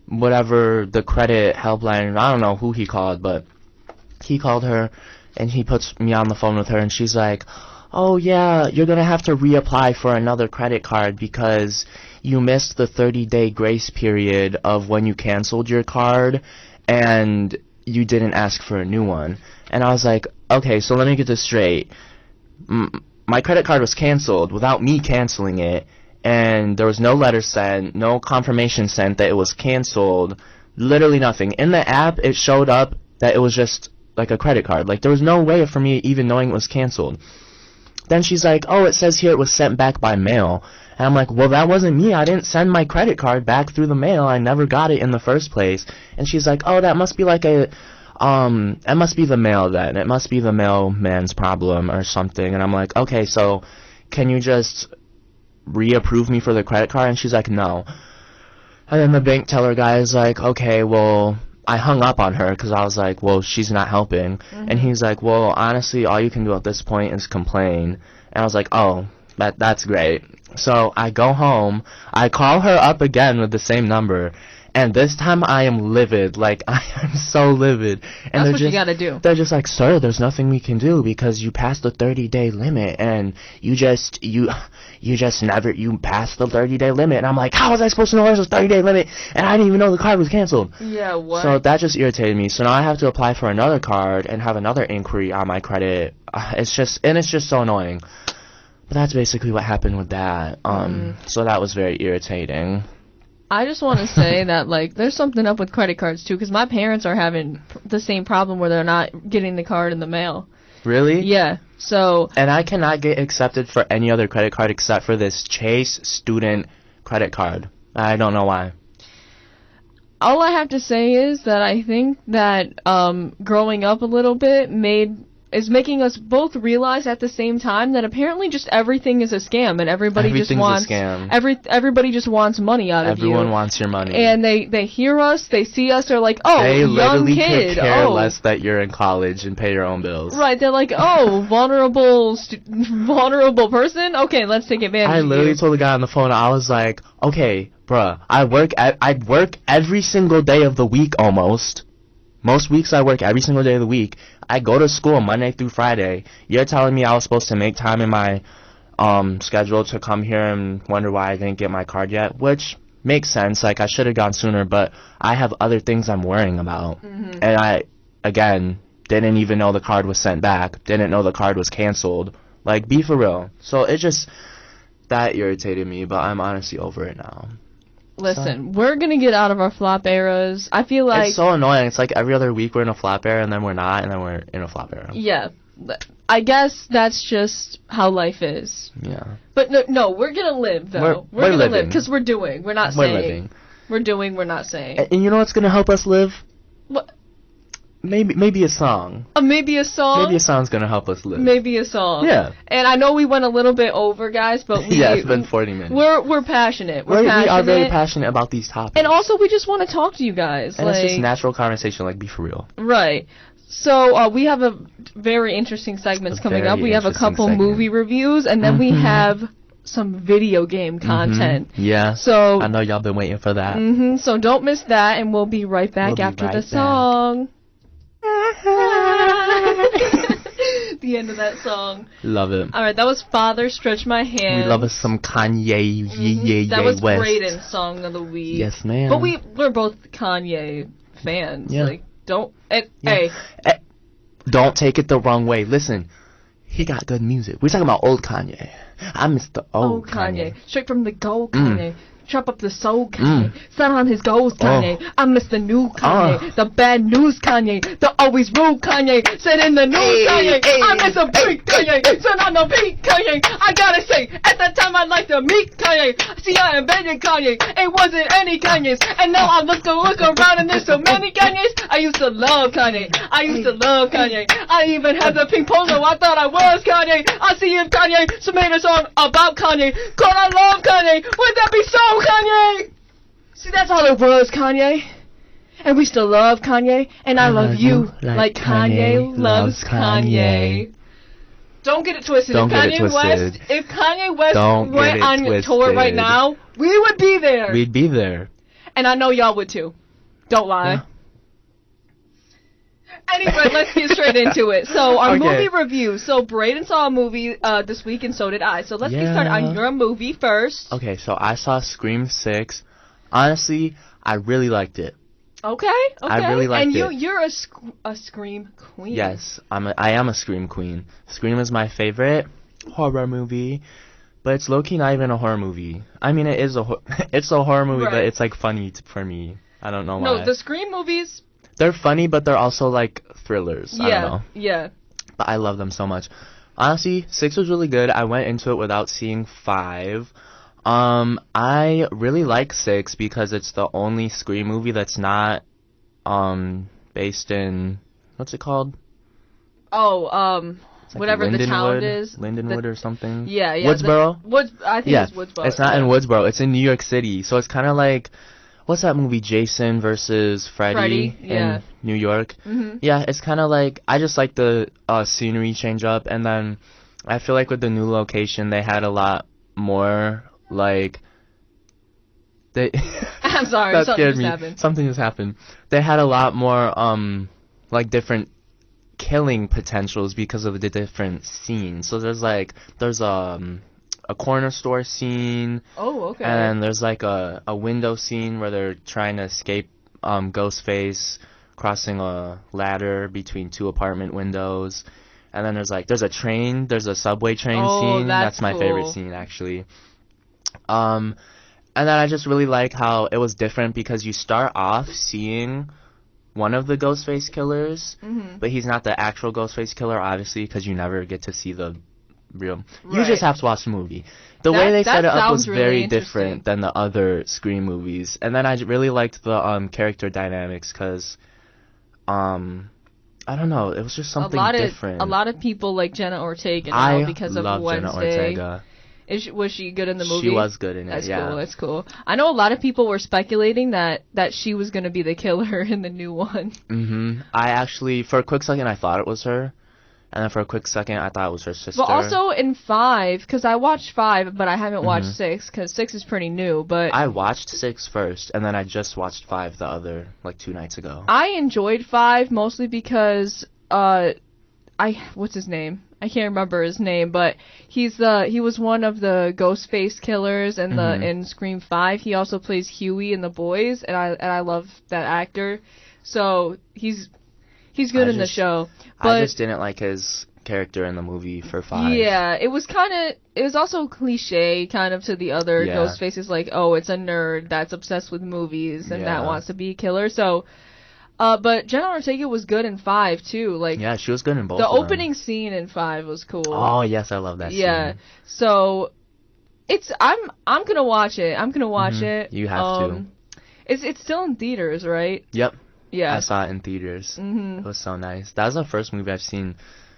whatever the credit helpline. I don't know who he called, but he called her, and he puts me on the phone with her, and she's like, oh yeah, you're going to have to reapply for another credit card because you missed the 30-day grace period of when you canceled your card, and you didn't ask for a new one. And I was like, okay, so let me get this straight. My credit card was canceled without me canceling it, and there was no letter sent, no confirmation sent that it was canceled, literally nothing. In the app, it showed up that it was just like a credit card. Like, there was no way for me even knowing it was canceled. Then she's like, oh, it says here it was sent back by mail. And I'm like, well, that wasn't me. I didn't send my credit card back through the mail. I never got it in the first place. And she's like, oh, that must be like it must be the mail then. It must be the mailman's problem or something. And I'm like, okay, so can you just reapprove me for the credit card? And she's like, no. And then the bank teller guy is like, okay, well, I hung up on her because I was like, well, she's not helping. And he's like, well, honestly, all you can do at this point is complain. And I was like, oh, that's great. So I go home. I call her up again with the same number. And this time I am livid. Like, I am so livid. And that's what you gotta do. They're just like, sir, there's nothing we can do because you passed the 30-day limit. And you passed the 30-day limit. And I'm like, how was I supposed to know there was a 30-day limit? And I didn't even know the card was canceled. Yeah, what? So that just irritated me. So now I have to apply for another card and have another inquiry on my credit. It's just so annoying. But that's basically what happened with that. So that was very irritating. I just want to say that, like, there's something up with credit cards, too, because my parents are having the same problem where they're not getting the card in the mail. Really? Yeah. So. And I cannot get accepted for any other credit card except for this Chase student credit card. I don't know why. All I have to say is that I think that growing up a little bit is making us both realize at the same time that apparently just everything is a scam and everybody just wants a scam. Everybody just wants money out of you. Everyone wants your money. And they hear us, they see us, they're like, oh, they young literally kid. could care less that you're in college and pay your own bills. Right, they're like, oh, vulnerable person? Okay, let's take advantage of you. I literally told the guy on the phone, I was like, okay, bruh, I work every single day of the week almost. Most weeks I work every single day of the week. I go to school Monday through Friday. You're telling me I was supposed to make time in my schedule to come here and wonder why I didn't get my card yet, which makes sense. Like, I should have gone sooner, but I have other things I'm worrying about. Mm-hmm. And I, again, didn't even know the card was sent back. Didn't know the card was canceled. Like, be for real. So it just, that irritated me, but I'm honestly over it now. Listen, we're going to get out of our flop eras. I feel like... It's so annoying. It's like every other week we're in a flop era, and then we're not, and then we're in a flop era. Yeah. I guess that's just how life is. Yeah. But no, we're going to live, though. We're going to live, because we're doing. We're not saying. We're living. We're doing, we're not saying. And you know what's going to help us live? What? Maybe a song. Maybe a song? Maybe a song's going to help us live. Maybe a song. Yeah. And I know we went a little bit over, guys, but yeah, it's been 40 minutes. We're passionate. We are very passionate about these topics. And also, we just want to talk to you guys. And it's just natural conversation, like, be for real. Right. So, we have a very interesting segments coming up. We have a couple movie reviews, and then we have some video game content. Yeah. So I know y'all been waiting for that. So don't miss that, and we'll be right back after the song. The end of that song. Love it. Alright, that was Father Stretch My Hand. We love us some Kanye. That was West. Brayden's song of the week. Yes, ma'am. But we're both Kanye fans. Yeah. Like, don't... Hey. Don't take it the wrong way. Listen, he got good music. We're talking about old Kanye. I miss the old Kanye. Straight from the gold Kanye. Chop up the soul Kanye. Set on his goals Kanye. I miss the new Kanye. The bad news Kanye. The always rude Kanye. Said in the news Kanye. I miss a big Kanye. Turn on the beat Kanye. I gotta say, at that time I liked to meet Kanye. See, I invented Kanye. It wasn't any Kanyes. And now I look around and there's so many Kanyes. I used to love Kanye. I even had the pink polo. I thought I was Kanye. I see if Kanye made a song about Kanye. Cause I love Kanye. Would that be so Kanye? See, that's all it was, Kanye. And we still love Kanye. And I love you like Kanye loves Kanye. Don't get it twisted. If Kanye West went on tour right now, we would be there. We'd be there. And I know y'all would too. Don't lie. Yeah. Anyway, let's get straight into it. So, our movie review. So, Brayden saw a movie this week, and so did I. So, let's get started on your movie first. Okay, so I saw Scream 6. Honestly, I really liked it. Okay. I really liked it. And you're a Scream queen. Yes, I am a Scream queen. Scream is my favorite horror movie, but it's low-key not even a horror movie. I mean, it's a horror movie, but it's, like, funny for me. I don't know why. No, the Scream movies... They're funny, but they're also, like, thrillers. I don't know. Yeah. But I love them so much. Honestly, 6 was really good. I went into it without seeing 5. I really like 6 because it's the only Scream movie that's not, based in, what's it called? Oh, like whatever the town is. Lindenwood or something? Yeah. Woodsboro? I think it's Woodsboro. It's not in Woodsboro. It's in New York City. So it's kind of like... What's that movie, Jason versus Freddy in New York? Yeah, it's kind of like, I just like the scenery change up, and then I feel like with the new location, they had a lot more, like, I'm sorry, that scared me. Something just happened. They had a lot more, like, different killing potentials because of the different scenes. So there's a corner store scene. Oh, okay. And there's like a window scene where they're trying to escape Ghostface crossing a ladder between 2 apartment windows. And then there's a subway train scene. That's my favorite scene, actually. And then I just really like how it was different because you start off seeing one of the Ghostface killers, Mm-hmm. but he's not the actual Ghostface killer, obviously, because you never get to see the real. You Right. just have to watch the movie. The way they set it up was sounds really very interesting. different than the other Scream movies, and then I really liked the character dynamics because, I don't know, it was just something different. A lot of people like Jenna Ortega now I because love of Wednesday. Jenna Ortega. Was she good in the movie? She was good in it. That's yeah. cool. That's cool. I know a lot of people were speculating that she was going to be the killer in the new one. Mhm. I actually, for a quick second, I thought it was her, and then for a quick second, I thought it was her sister. But also in 5, because I watched 5, but I haven't watched 6, because 6 is pretty new. But I watched 6 first, and then I just watched 5 the other 2 nights ago. I enjoyed 5 mostly because what's his name? I can't remember his name, but he was one of the Ghostface killers in Scream 5. He also plays Huey in The Boys, and I love that actor. So he's good in the show. But I just didn't like his character in the movie for 5. Yeah, it was also cliche kind of to the other Ghostfaces, like, oh, it's a nerd that's obsessed with movies and that wants to be a killer. So but Jenna Ortega was good in 5 too. Like, yeah, she was good in both. The of them. opening scene in 5 was cool. Oh yes, I love that scene. Yeah. So I'm gonna watch it. I'm gonna watch it. You have to. It's still in theaters, right? Yep. Yeah. I saw it in theaters. It was so nice. That was the first movie I've seen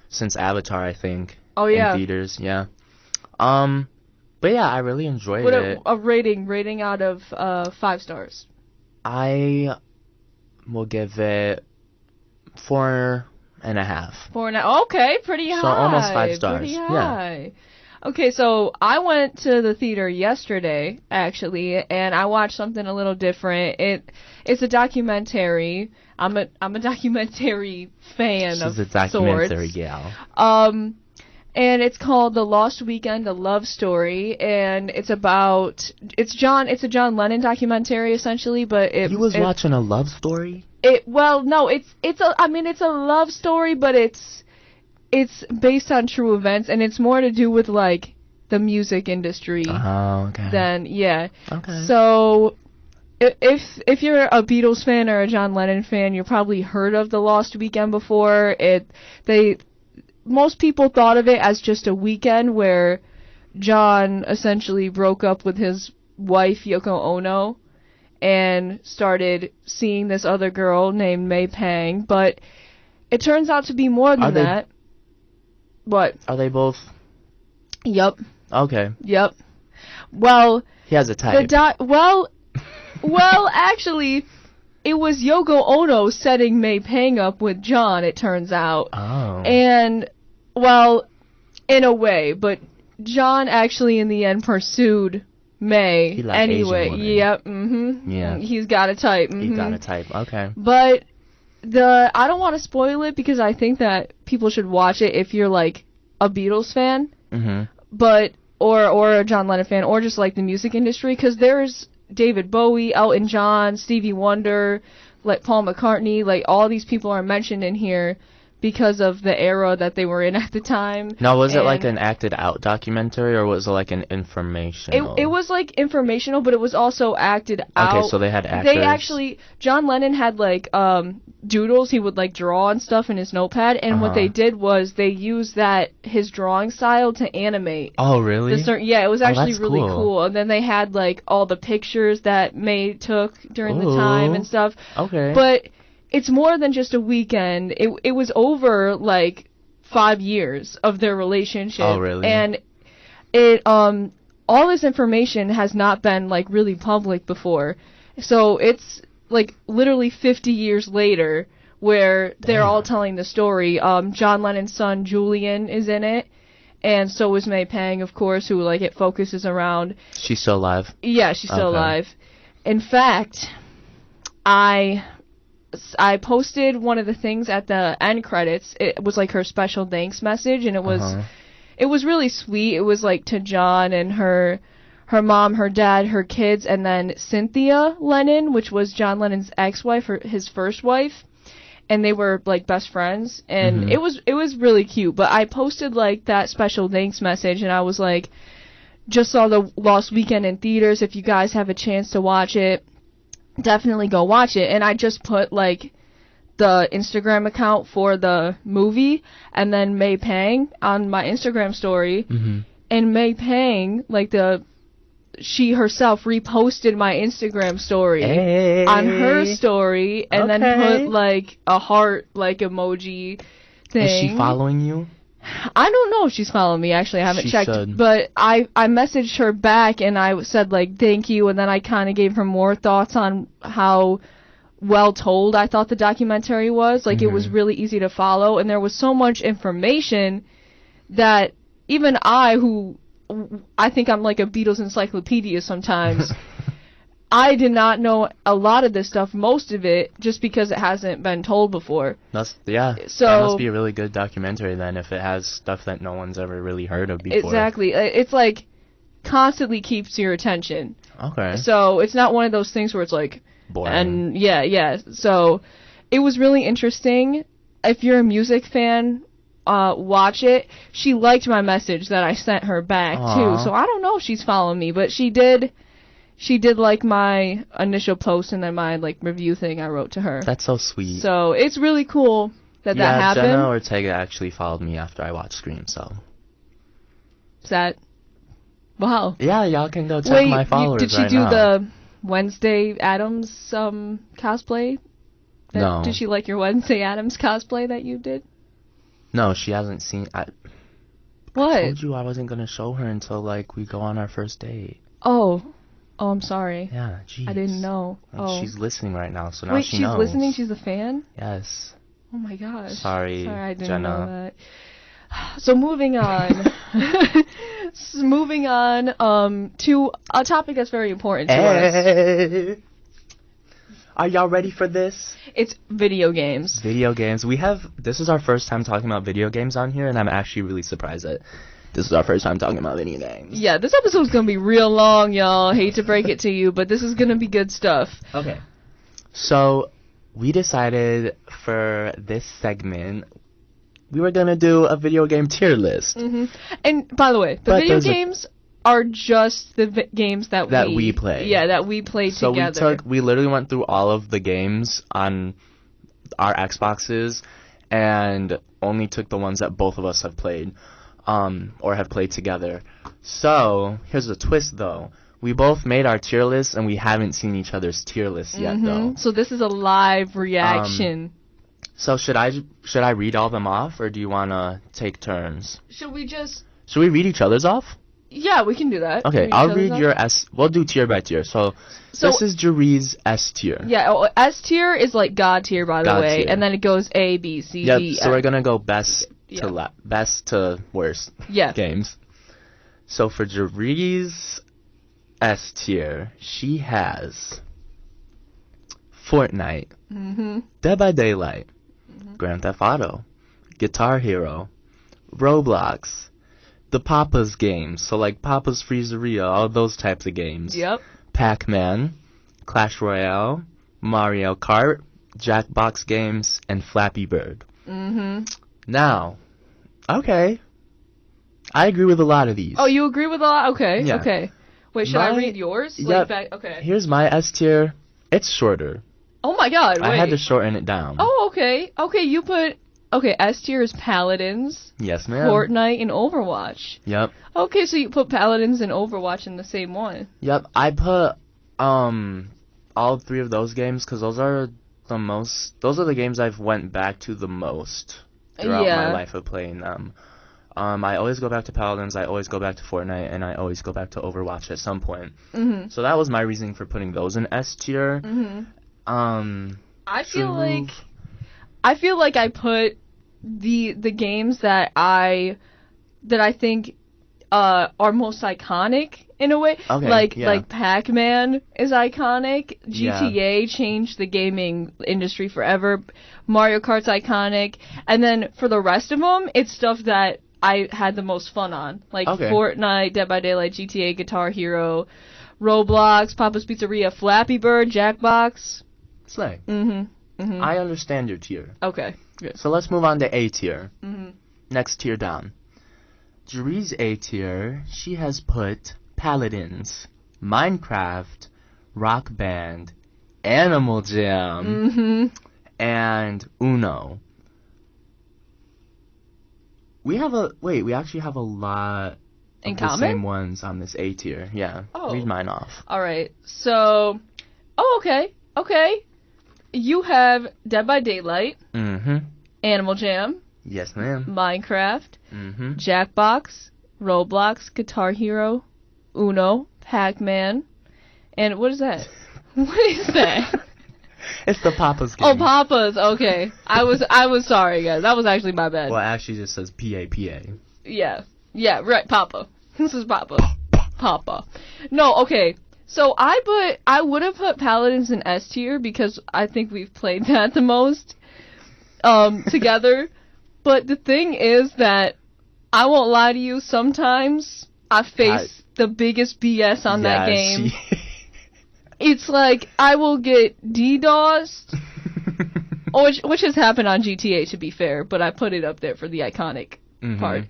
since Avatar, I think. Oh yeah. In theaters, yeah. But yeah, I really enjoyed it. A rating out of 5 stars. I will give it 4.5. 4.5. Okay, pretty high. So almost 5 stars. Pretty high. Yeah. Okay, so I went to the theater yesterday, actually, and I watched something a little different. It's a documentary. I'm a documentary fan of sorts. She's a documentary gal. And it's called The Lost Weekend: A Love Story, and it's a John Lennon documentary essentially, but You was watching a love story? It's a love story, but it's based on true events, and it's more to do with like the music industry. Oh, okay. Than Okay. So if you're a Beatles fan or a John Lennon fan, you probably heard of The Lost Weekend before. Most people thought of it as just a weekend where John essentially broke up with his wife, Yoko Ono, and started seeing this other girl named May Pang, but it turns out to be more than that. What? Are they both? Yep. Okay. Yep. Well... He has a type. Well, actually... It was Yoko Ono setting May Pang up with John, it turns out. Oh. And, well, in a way, but John actually in the end pursued May He liked anyway. Asian women. Yep, Yeah. He's got a type. He got a type, okay. But I don't want to spoil it because I think that people should watch it if you're like a Beatles fan, but or a John Lennon fan, or just like the music industry, because there's David Bowie, Elton John, Stevie Wonder, like Paul McCartney, like all these people are mentioned in here because of the era that they were in at the time. Now, was it like an acted out documentary, or was it like an informational? It was like informational, but it was also acted out. Okay, so they had actors. John Lennon had like doodles. He would like draw and stuff in his notepad, and what they did was they used his drawing style to animate. Oh, really? It was actually really cool. cool. And then they had like all the pictures that May took during the time and stuff. Okay. But it's more than just a weekend. It was over like 5 years of their relationship. Oh, really? And it all this information has not been like really public before. So it's like literally 50 years later where they're all telling the story. John Lennon's son Julian is in it, and so is May Pang, of course, who like it focuses around. She's still alive? Yeah, she's still alive. In fact, I posted one of the things at the end credits. It was like her special thanks message, and it was really sweet. It was like to John and her mom, her dad, her kids, and then Cynthia Lennon, which was John Lennon's ex-wife, or his first wife, and they were like best friends, and it was really cute. But I posted like that special thanks message, and I was like, just saw The Lost Weekend in theaters. If you guys have a chance to watch it, definitely go watch it. And I just put like the Instagram account for the movie, and then May Pang on my Instagram story, and May Pang, like she herself reposted my Instagram story on her story, and then put like a heart like emoji thing. Is she following you? I don't know if she's following me, actually. I haven't checked. Should. But I messaged her back, and I said, like, thank you, and then I kind of gave her more thoughts on how well told I thought the documentary was. Like, it was really easy to follow, and there was so much information that even who I think I'm like a Beatles encyclopedia sometimes, I did not know a lot of this stuff, most of it, just because it hasn't been told before. So that must be a really good documentary then, if it has stuff that no one's ever really heard of before. Exactly. It's like constantly keeps your attention. Okay. So it's not one of those things where it's like boring. And yeah. So it was really interesting. If you're a music fan, watch it. She liked my message that I sent her back too. So I don't know if she's following me, but she did. She did like my initial post and then my like review thing I wrote to her. That's so sweet. So it's really cool that happened. Jenna Ortega actually followed me after I watched Scream, so. Is that? Wow. Yeah, y'all can go check my followers did she right do now. the Wednesday Addams cosplay? No. Did she like your Wednesday Addams cosplay that you did? No, she hasn't seen. What? I told you I wasn't gonna show her until like we go on our first date. Oh, I'm sorry. Yeah, jeez. I didn't know. She's listening right now, so now Wait, she knows. Wait, she's listening? She's a fan? Yes. Oh my gosh. Sorry, I didn't Jenna. know that. So moving on. To a topic that's very important to us. Are y'all ready for this? It's video games. Video games. This is our first time talking about video games on here, and I'm actually really surprised that this is our first time talking about video games. Yeah, this episode's gonna be real long, y'all. Hate to break it to you, but this is gonna be good stuff. Okay. So, we decided for this segment, we were gonna do a video game tier list. And, by the way, the video games are just the games that we play. Yeah, that we play together. So we literally went through all of the games on our Xboxes and only took the ones that both of us have played, or have played together. So, here's the twist though. We both made our tier lists and we haven't seen each other's tier lists yet though. So this is a live reaction. So should I read all them off, or do you wanna take turns? Should we read each other's off? Yeah, we can do that. Okay, I'll read your S. We'll do tier by tier. So this is Jerry's S tier. Yeah, S tier is like God tier, by the way, tier. and then it goes A, B, C, D. So we're gonna go best to worst games. So for Jerry's S tier, she has Fortnite, Dead by Daylight, Grand Theft Auto, Guitar Hero, Roblox, the Papa's games, so like Papa's Freezeria, all those types of games. Yep. Pac-Man, Clash Royale, Mario Kart, Jackbox games, and Flappy Bird. Now, okay, I agree with a lot of these. Oh, you agree with a lot? Okay, yeah. Okay. Wait, should I read yours? Yep. Okay. Here's my S tier. It's shorter. Oh my god, wait. I had to shorten it down. Oh, okay. Okay, you put... Okay, S tier is Paladins. Yes, ma'am. Fortnite and Overwatch. Yep. Okay, so you put Paladins and Overwatch in the same one. Yep, I put all three of those games because those are the games I've went back to the most throughout my life of playing them. I always go back to Paladins, I always go back to Fortnite, and I always go back to Overwatch at some point. So that was my reasoning for putting those in S tier. I feel like I put the games that I think are most iconic in a way. Okay, like Pac-Man is iconic. GTA changed the gaming industry forever. Mario Kart's iconic. And then for the rest of them, it's stuff that I had the most fun on. Like Fortnite, Dead by Daylight, GTA, Guitar Hero, Roblox, Papa's Pizzeria, Flappy Bird, Jackbox. Slay. I understand your tier. Okay, good. So let's move on to A tier. Next tier down. Jerry's A tier, she has put Paladins, Minecraft, Rock Band, Animal Jam, and Uno. We actually have a lot In of the common? same ones on this A tier. Yeah. Oh. Read mine off. Alright, so... Oh, okay. You have Dead by Daylight, Mm-hmm. Animal Jam, Yes, ma'am. Minecraft, Mm-hmm. Jackbox, Roblox, Guitar Hero, Uno, Pac-Man, and what is that? What is that? It's the Papa's game. Oh, Papa's. Okay, I was sorry, guys. That was actually my bad. Well, it actually just says P-A-P-A. Yeah, right. Papa. This is Papa. Papa. No, okay. So I would have put Paladins in S tier because I think we've played that the most together. But the thing is that I won't lie to you. Sometimes I face the biggest BS on that game. It's like I will get DDoSed, which has happened on GTA to be fair. But I put it up there for the iconic part.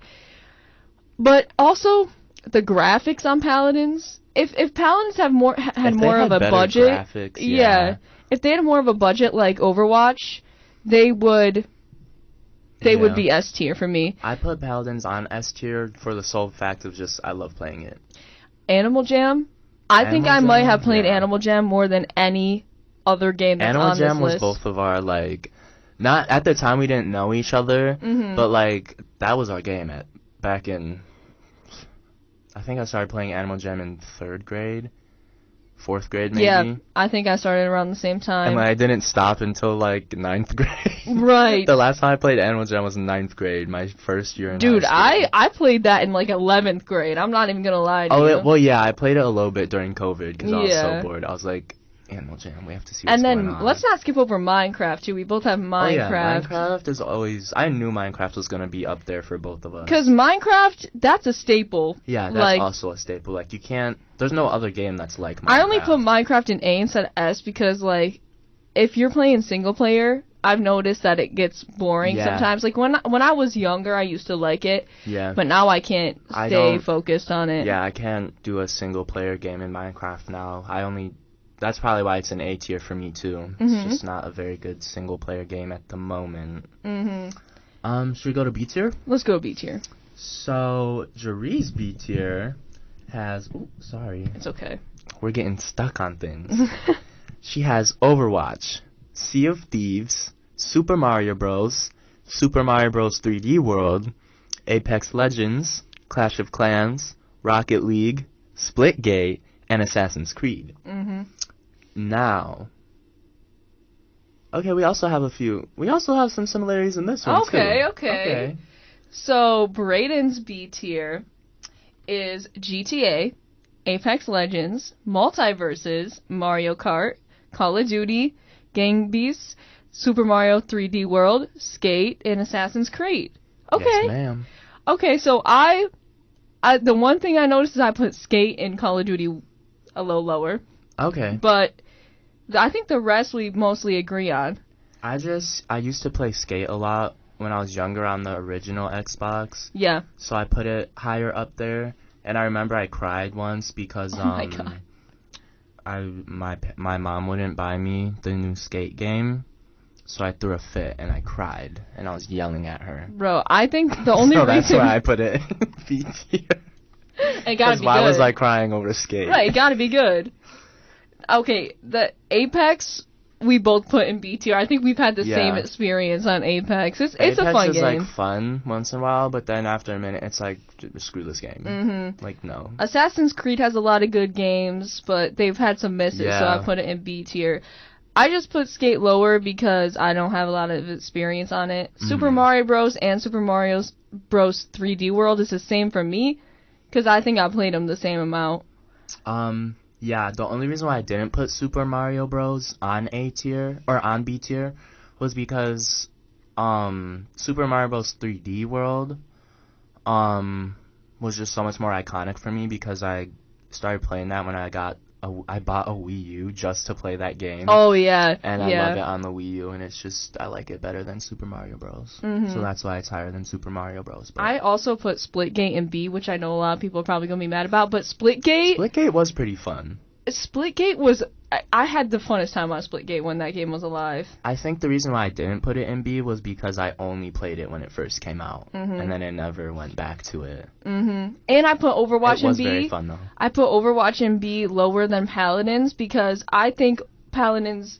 But also the graphics on Paladins. If Paladins had more of a budget, graphics, yeah. If they had more of a budget like Overwatch, they would be S tier for me. I put Paladins on S tier for the sole fact of just I love playing it. Animal Jam. I think I might have played Animal Jam more than any other game that's on this list. Animal Jam was both of our not at the time we didn't know each other, but that was our game back in. I think I started playing Animal Jam in 3rd grade, 4th grade maybe. Yeah, I think I started around the same time. And I didn't stop until 9th grade. Right. The last time I played Animal Jam was in 9th grade, my first year in Dude, high school. I played that in 11th grade. I'm not even gonna lie to you. Well, yeah, I played it a little bit during COVID because I was so bored. I was like, Animal Jam, we have to see what's going on. And then let's not skip over Minecraft too. We both have Minecraft. Oh, yeah, Minecraft is always. I knew Minecraft was gonna be up there for both of us. Because Minecraft, that's a staple. Yeah, that's also a staple. You can't. There's no other game that's like Minecraft. I only put Minecraft in A instead of S because if you're playing single player, I've noticed that it gets boring sometimes. When I was younger, I used to like it. Yeah. But now I can't stay focused on it. Yeah, I can't do a single player game in Minecraft now. That's probably why it's an A tier for me too. It's just not a very good single player game at the moment. Should we go to B tier? Let's go B tier. So Jerry's B tier has. Oh, sorry. It's okay. We're getting stuck on things. She has Overwatch, Sea of Thieves, Super Mario Bros., Super Mario Bros. 3D World, Apex Legends, Clash of Clans, Rocket League, Splitgate, and Assassin's Creed. Now, okay, we also have some similarities in this one too. Okay. So Braden's B tier is GTA, Apex Legends, Multiverses, Mario Kart, Call of Duty, Gang Beasts, Super Mario 3D World, Skate, and Assassin's Creed. Okay. Yes, ma'am. Okay, so I the one thing I noticed is I put Skate and Call of Duty a little lower. Okay. But I think the rest we mostly agree on. I used to play Skate a lot when I was younger on the original Xbox. Yeah. So I put it higher up there, and I remember I cried once because my God. my mom wouldn't buy me the new Skate game, so I threw a fit and I cried and I was yelling at her. Bro, I think the only reason that's why I put it B tier. It gotta be good. Why was I crying over Skate? Right, it gotta be good. Okay, the Apex we both put in B tier. I think we've had the same experience on Apex. It's a fun game. Apex is fun once in a while, but then after a minute, it's screw this game. No. Assassin's Creed has a lot of good games, but they've had some misses, so I put it in B tier. I just put Skate lower because I don't have a lot of experience on it. Super Mario Bros. And Super Mario Bros. 3D World is the same for me, because I think I played them the same amount. Yeah, the only reason why I didn't put Super Mario Bros. On A tier, or on B tier, was because, Super Mario Bros. 3D World, was just so much more iconic for me because I started playing that when I bought a Wii U just to play that game. Oh, yeah. And I love it on the Wii U, and I like it better than Super Mario Bros. So that's why it's higher than Super Mario Bros. But I also put Splitgate in B, which I know a lot of people are probably going to be mad about, but Splitgate was pretty fun. Splitgate was I had the funnest time on Splitgate when that game was alive. I think the reason why I didn't put it in B was because I only played it when it first came out, and then it never went back to it. And I put Overwatch in B. It was very fun, though. I put Overwatch in B lower than Paladins because I think Paladins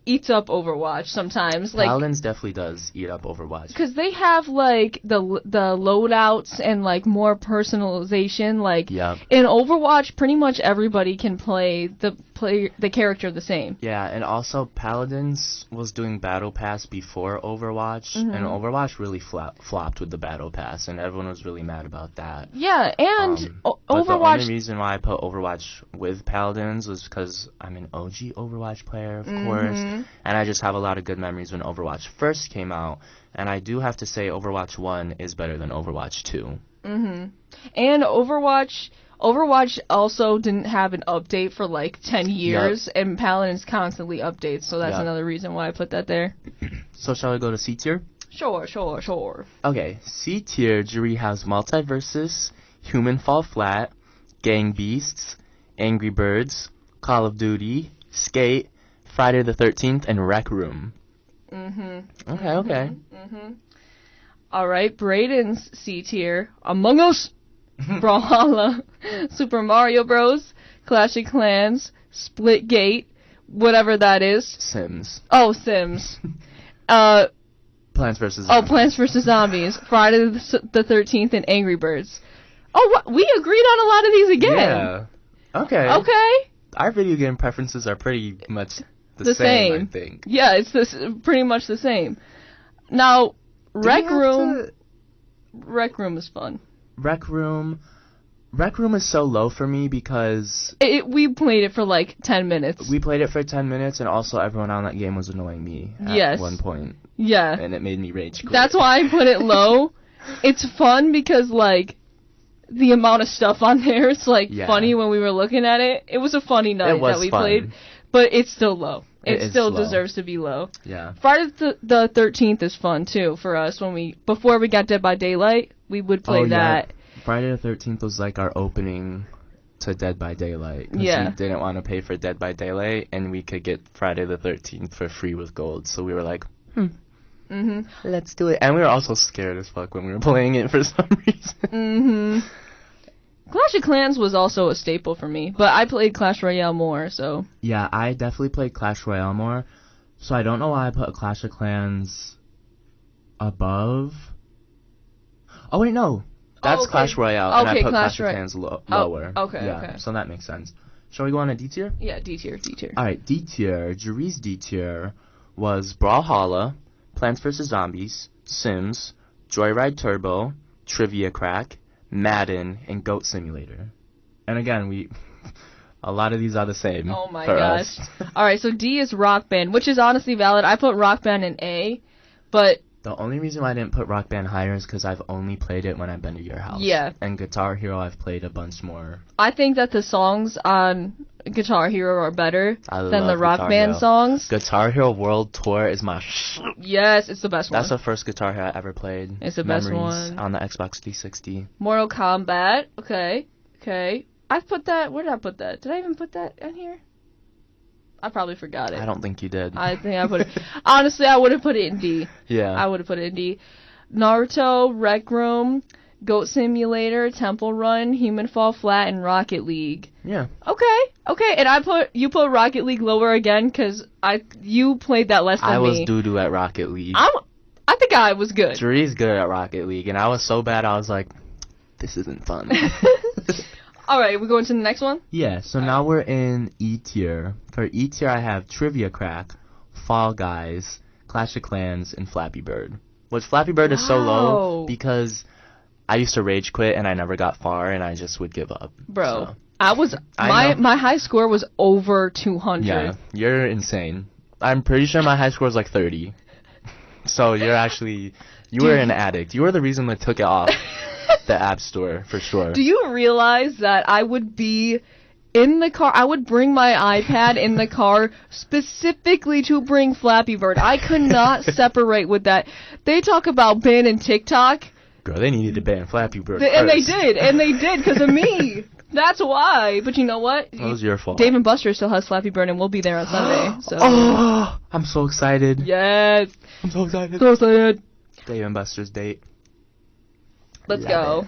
eats up Overwatch sometimes. Like, Paladins definitely does eat up Overwatch. Because they have, like, the loadouts and, like, more personalization. Like, in Overwatch, pretty much everybody can play the character the same. Yeah, and also Paladins was doing Battle Pass before Overwatch, and Overwatch really flopped with the Battle Pass, and everyone was really mad about that. Yeah, and But Overwatch... the only reason why I put Overwatch with Paladins was because I'm an OG Overwatch player, of course, and I just have a lot of good memories when Overwatch first came out, and I do have to say Overwatch 1 is better than Overwatch 2. And Overwatch also didn't have an update for like 10 years, and Paladins constantly updates, so that's another reason why I put that there. So shall we go to C tier? Sure. Okay, C tier jury has Multiversus, Human Fall Flat, Gang Beasts, Angry Birds, Call of Duty, Skate, Friday the 13th, and Rec Room. Okay. Alright, Braden's C tier, Among Us, Brawlhalla, Super Mario Bros, Clash of Clans, Splitgate, whatever that is. Sims. Oh, Sims. Plants vs. Zombies. Plants vs. Zombies, Friday the 13th, and Angry Birds. Oh, we agreed on a lot of these again. Yeah. Okay. Our video game preferences are pretty much the same, I think. Yeah, it's pretty much the same. Now, Rec Room is fun. Rec Room is so low for me because... we played it for like 10 minutes. We played it for 10 minutes, and also everyone on that game was annoying me at one point. Yeah. And it made me rage quit. That's why I put it low. It's fun because, like, the amount of stuff on there, it's, like, funny when we were looking at it. It was a funny night that we played, but it's still low. It still deserves to be low. Yeah. Friday the 13th is fun, too, for us. Before we got Dead by Daylight, we would play that. Yeah. Friday the 13th was, like, our opening to Dead by Daylight. Yeah. We didn't want to pay for Dead by Daylight, and we could get Friday the 13th for free with gold. So we were like, let's do it. And we were also scared as fuck when we were playing it for some reason. Clash of Clans was also a staple for me, but I played Clash Royale more, so... Yeah, I definitely played Clash Royale more, so I don't know why I put Clash of Clans above... Oh, wait, no. That's Clash Royale, and I put Clash of Clans lower. Okay. So that makes sense. Shall we go on to D tier? Yeah, D tier. Alright, D tier. Jury's D tier was Brawlhalla, Plants vs. Zombies, Sims, Joyride Turbo, Trivia Crack, Madden, and Goat Simulator. And again, a lot of these are the same. Oh my gosh. Alright, so D is Rock Band, which is honestly valid. I put Rock Band in A, but... The only reason why I didn't put Rock Band higher is because I've only played it when I've been to your house. Yeah. And Guitar Hero I've played a bunch more. I think that the songs on Guitar Hero are better than the Rock Band songs. Guitar Hero World Tour is my Yes, it's the best one. That's the first Guitar Hero I ever played. It's the best one. On the Xbox 360. Mortal Kombat. Okay. I put that... Where did I put that? Did I even put that in here? I probably forgot it. I don't think you did. I think I put it... Honestly, I would have put it in D. Yeah. I would have put it in D. Naruto, Rec Room, Goat Simulator, Temple Run, Human Fall Flat, and Rocket League. Yeah. Okay. And you put Rocket League lower again because you played that less than me. I was doo-doo at Rocket League. I think I was good. Jury's good at Rocket League, and I was so bad I was like, this isn't fun. Alright, we going to the next one? Yeah, so now we're in E tier. For E tier, I have Trivia Crack, Fall Guys, Clash of Clans, and Flappy Bird. Which Flappy Bird is so low because I used to rage quit and I never got far and I just would give up. Bro, so. My high score was over 200. Yeah, you're insane. I'm pretty sure my high score was like 30. So you were an addict. You were the reason that took it off the App Store, for sure. Do you realize that I would be in the car? I would bring my iPad in the car specifically to bring Flappy Bird. I could not separate with that. They talk about banning TikTok. Girl, they needed to ban Flappy Bird And they did because of me. That's why. But you know what? That was your fault. Dave and Buster still has Flappy Bird, and we'll be there on Sunday. So. Oh, I'm so excited. Yes. I'm so excited. So excited. Dave and Buster's date. Let's go.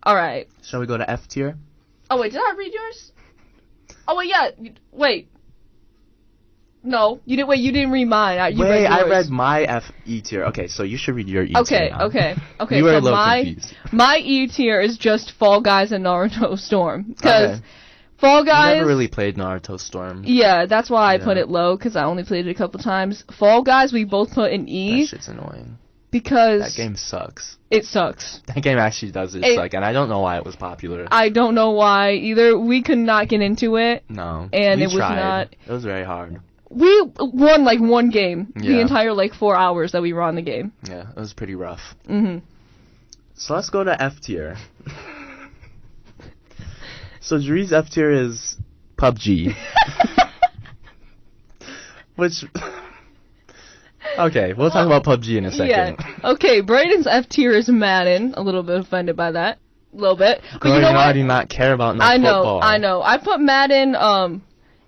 All right. Shall we go to F tier? Oh, wait, did I read yours? Oh, wait, yeah. Wait. No, you didn't. Wait, you didn't read mine. I read my F E tier. Okay, so you should read your E tier. Okay. You were so a little confused. My E tier is just Fall Guys and Naruto Storm because Fall Guys. I never really played Naruto Storm. Yeah, that's why I put it low because I only played it a couple times. Fall Guys, we both put in E. That shit's annoying. Because that game sucks. It sucks. That game actually does suck, and I don't know why it was popular. I don't know why either. We could not get into it. No, and we it was tried. not. It was very hard. We won like one game, the entire like 4 hours that we were on the game. Yeah, it was pretty rough. Mhm. So let's go to F tier. So Jeri's F tier is PUBG, which. Okay, we'll talk about PUBG in a second. Yeah. Okay, Brayden's F tier is Madden. A little bit offended by that. A little bit. But you know what? I do not care about football. I know. I put Madden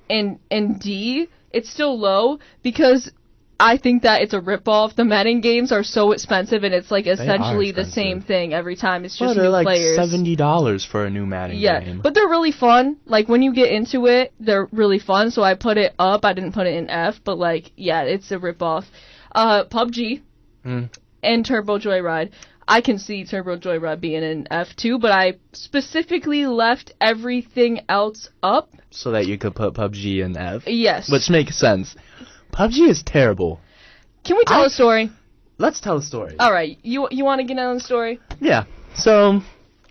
in D. It's still low because I think that it's a ripoff. The Madden games are so expensive, and it's like essentially the same thing every time. It's just new like players. $70 for a new Madden game. But they're really fun. Like when you get into it, they're really fun. So I put it up. I didn't put it in F, but like it's a ripoff. PUBG and Turbo Joyride. I can see Turbo Joyride being in F2, but I specifically left everything else up. So that you could put PUBG in F? Yes. Which makes sense. PUBG is terrible. Can we tell a story? Let's tell a story. Alright, you want to get on the story? Yeah. So,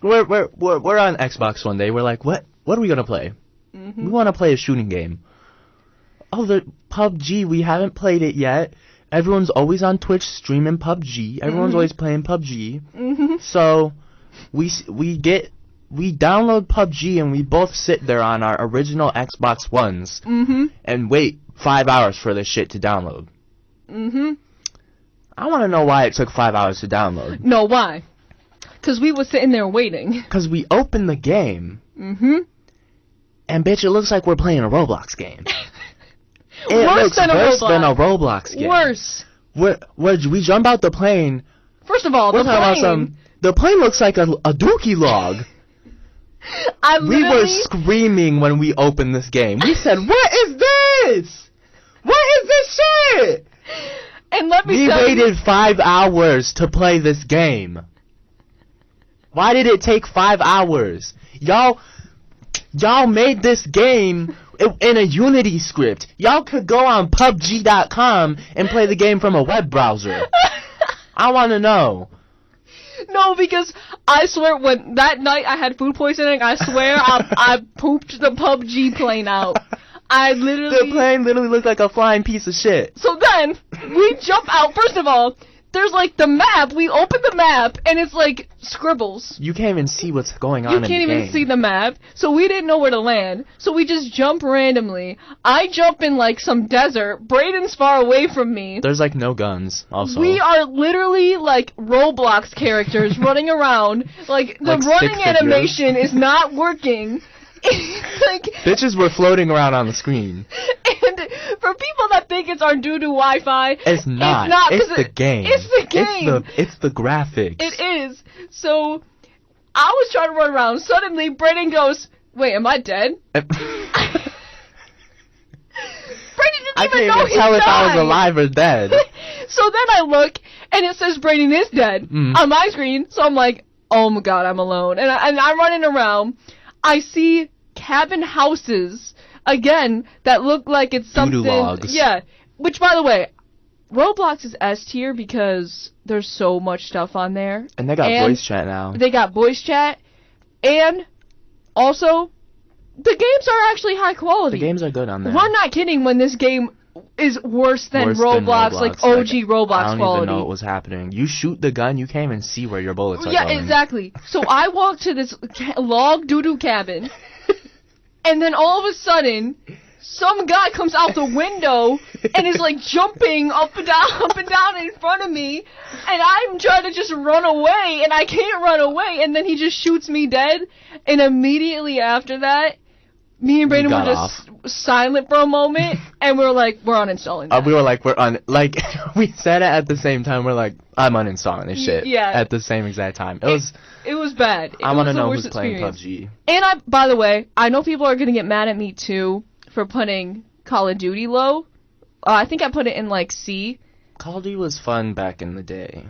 we're on Xbox one day. We're like, what are we going to play? We want to play a shooting game. Oh, the PUBG, we haven't played it yet. Everyone's always on Twitch streaming PUBG. Everyone's always playing PUBG. So we download PUBG and we both sit there on our original Xbox Ones and wait 5 hours for this shit to download. I want to know why it took 5 hours to download. No, why? Because we were sitting there waiting. Because we opened the game. And bitch, it looks like we're playing a Roblox game. Worse than a Roblox game. Worse. We jump out the plane. First of all, the plane looks like a dookie log. We were screaming when we opened this game. We said, "What is this? What is this shit?" And let me We tell you, waited 5 hours to play this game. Why did it take 5 hours? Y'all made this game in a Unity script. Y'all could go on PUBG.com and play the game from a web browser. I want to know. No, because I swear when that night I had food poisoning, I swear I pooped the PUBG plane out. The plane literally looked like a flying piece of shit. So then, we jump out. First of all, there's like the map. We open the map, and it's like scribbles. You can't even see what's going on in the game. You can't even see the map. So we didn't know where to land. So we just jump randomly. I jump in like some desert. Brayden's far away from me. There's like no guns, also. We are literally like Roblox characters running around. Like, the running animation is not working. Like, bitches were floating around on the screen. And for people that think it's our doo-doo Wi-Fi, it's not. It's the game. It's the game. It's the graphics. It is. So, I was trying to run around. Suddenly, Brayden goes, "Wait, am I dead?" Brayden didn't even know he died. I can't even tell if I was alive or dead. So then I look, and it says Brayden is dead on my screen. So I'm like, oh my god, I'm alone. And I'm running around. I see cabin houses, again, that look like it's something... Voodoo logs. Yeah. Which, by the way, Roblox is S tier because there's so much stuff on there. And they got voice chat now. They got voice chat. And, also, the games are actually high quality. The games are good on there. We're not kidding when this game is worse than Roblox, like OG Roblox quality. I don't even know what was happening. You shoot the gun, you can't even see where your bullets are going. Yeah, exactly. So I walk to this log doo-doo cabin, and then all of a sudden, some guy comes out the window and is like jumping up and down in front of me, and I'm trying to just run away, and I can't run away, and then he just shoots me dead, and immediately after that, me and Brandon were just silent for a moment, and we were like, we're uninstalling that. We were like, we said it at the same time. We're like, I'm uninstalling this shit. Yeah. At the same exact time. It was bad. I want to know who's playing PUBG. And by the way, I know people are going to get mad at me, too, for putting Call of Duty low. I think I put it in, like, C. Call of Duty was fun back in the day.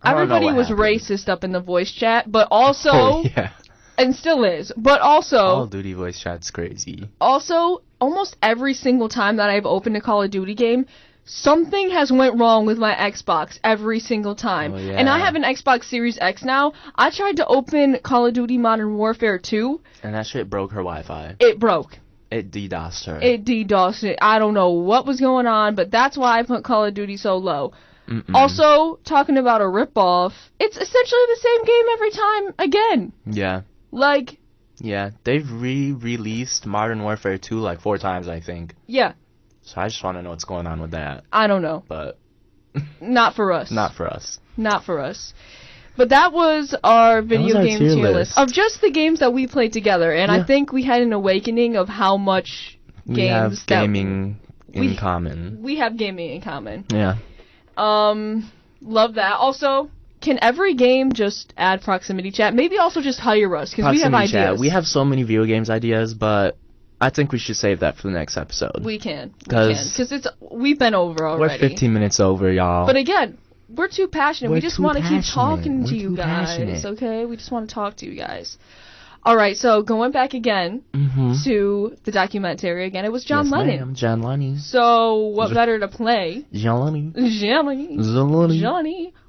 Everybody was racist up in the voice chat, but also... Oh, yeah. And still is. But also... Call of Duty voice chat's crazy. Also, almost every single time that I've opened a Call of Duty game, something has went wrong with my Xbox every single time. Oh, yeah. And I have an Xbox Series X now. I tried to open Call of Duty Modern Warfare 2. And that shit broke her Wi-Fi. It broke. It DDoSed her. It DDoSed it. I don't know what was going on, but that's why I put Call of Duty so low. Mm-mm. Also, talking about a ripoff, it's essentially the same game every time again. Yeah. Like... Yeah, they've re-released Modern Warfare 2 like 4 times, I think. Yeah. So I just want to know what's going on with that. I don't know. But... Not for us. Not for us. Not for us. But that was our video game tier list of just the games that we played together, and I think we had an awakening of how much we have gaming in common. We have gaming in common. Yeah. Love that. Also, can every game just add proximity chat? Maybe also just hire us, because we have ideas. Chat. We have so many video games ideas, but I think we should save that for the next episode. We can. Because we've been over already. We're 15 minutes over, y'all. But again, we're too passionate. We just want to keep talking to you guys, passionate. Okay? We just want to talk to you guys. All right, so going back again to the documentary again, it was John Lennon. Ma'am, John Lennon. So what better to play? Johnny.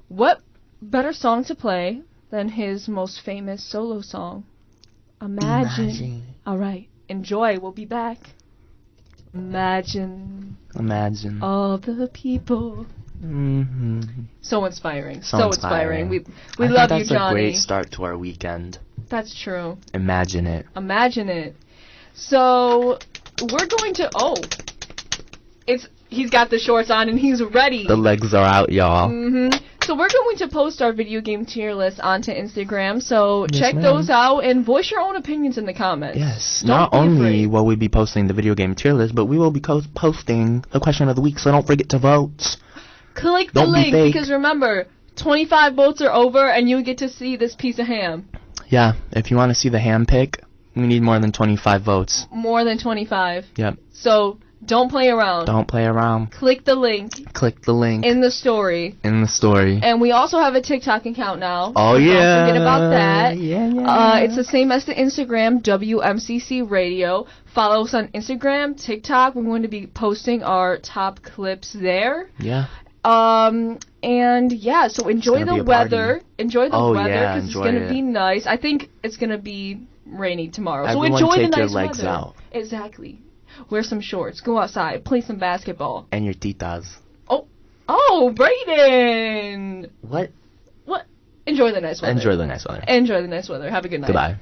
What better song to play than his most famous solo song, Imagine. All right, enjoy. We'll be back. Imagine all the people. So inspiring. So inspiring. We love you, Johnny. That's a great start to our weekend. That's true. Imagine it. Imagine it. So we're going to. He's got the shorts on and he's ready. The legs are out, y'all. So we're going to post our video game tier list onto Instagram. So check those out and voice your own opinions in the comments. Yes. Not only will we be posting the video game tier list, but we will be posting the question of the week. So don't forget to vote. Click the link because remember, 25 votes are over and you get to see this piece of ham. Yeah. If you want to see the ham pick, we need more than 25 votes. More than 25. Yep. So don't play around. Don't play around. Click the link. Click the link. In the story. In the story. And we also have a TikTok account now. Oh, yeah. Don't forget about that. Yeah. It's the same as the Instagram, WMCC Radio. Follow us on Instagram, TikTok. We're going to be posting our top clips there. Yeah. And yeah, so enjoy the weather. Enjoy the weather because it's going to be nice. I think it's going to be rainy tomorrow. Everyone so enjoy take the nice your legs weather. out. Exactly. Wear some shorts. Go outside. Play some basketball. And your titas. Oh, Brayden! What? Enjoy the nice weather. Enjoy the nice weather. Enjoy the nice weather. Have a good night. Goodbye.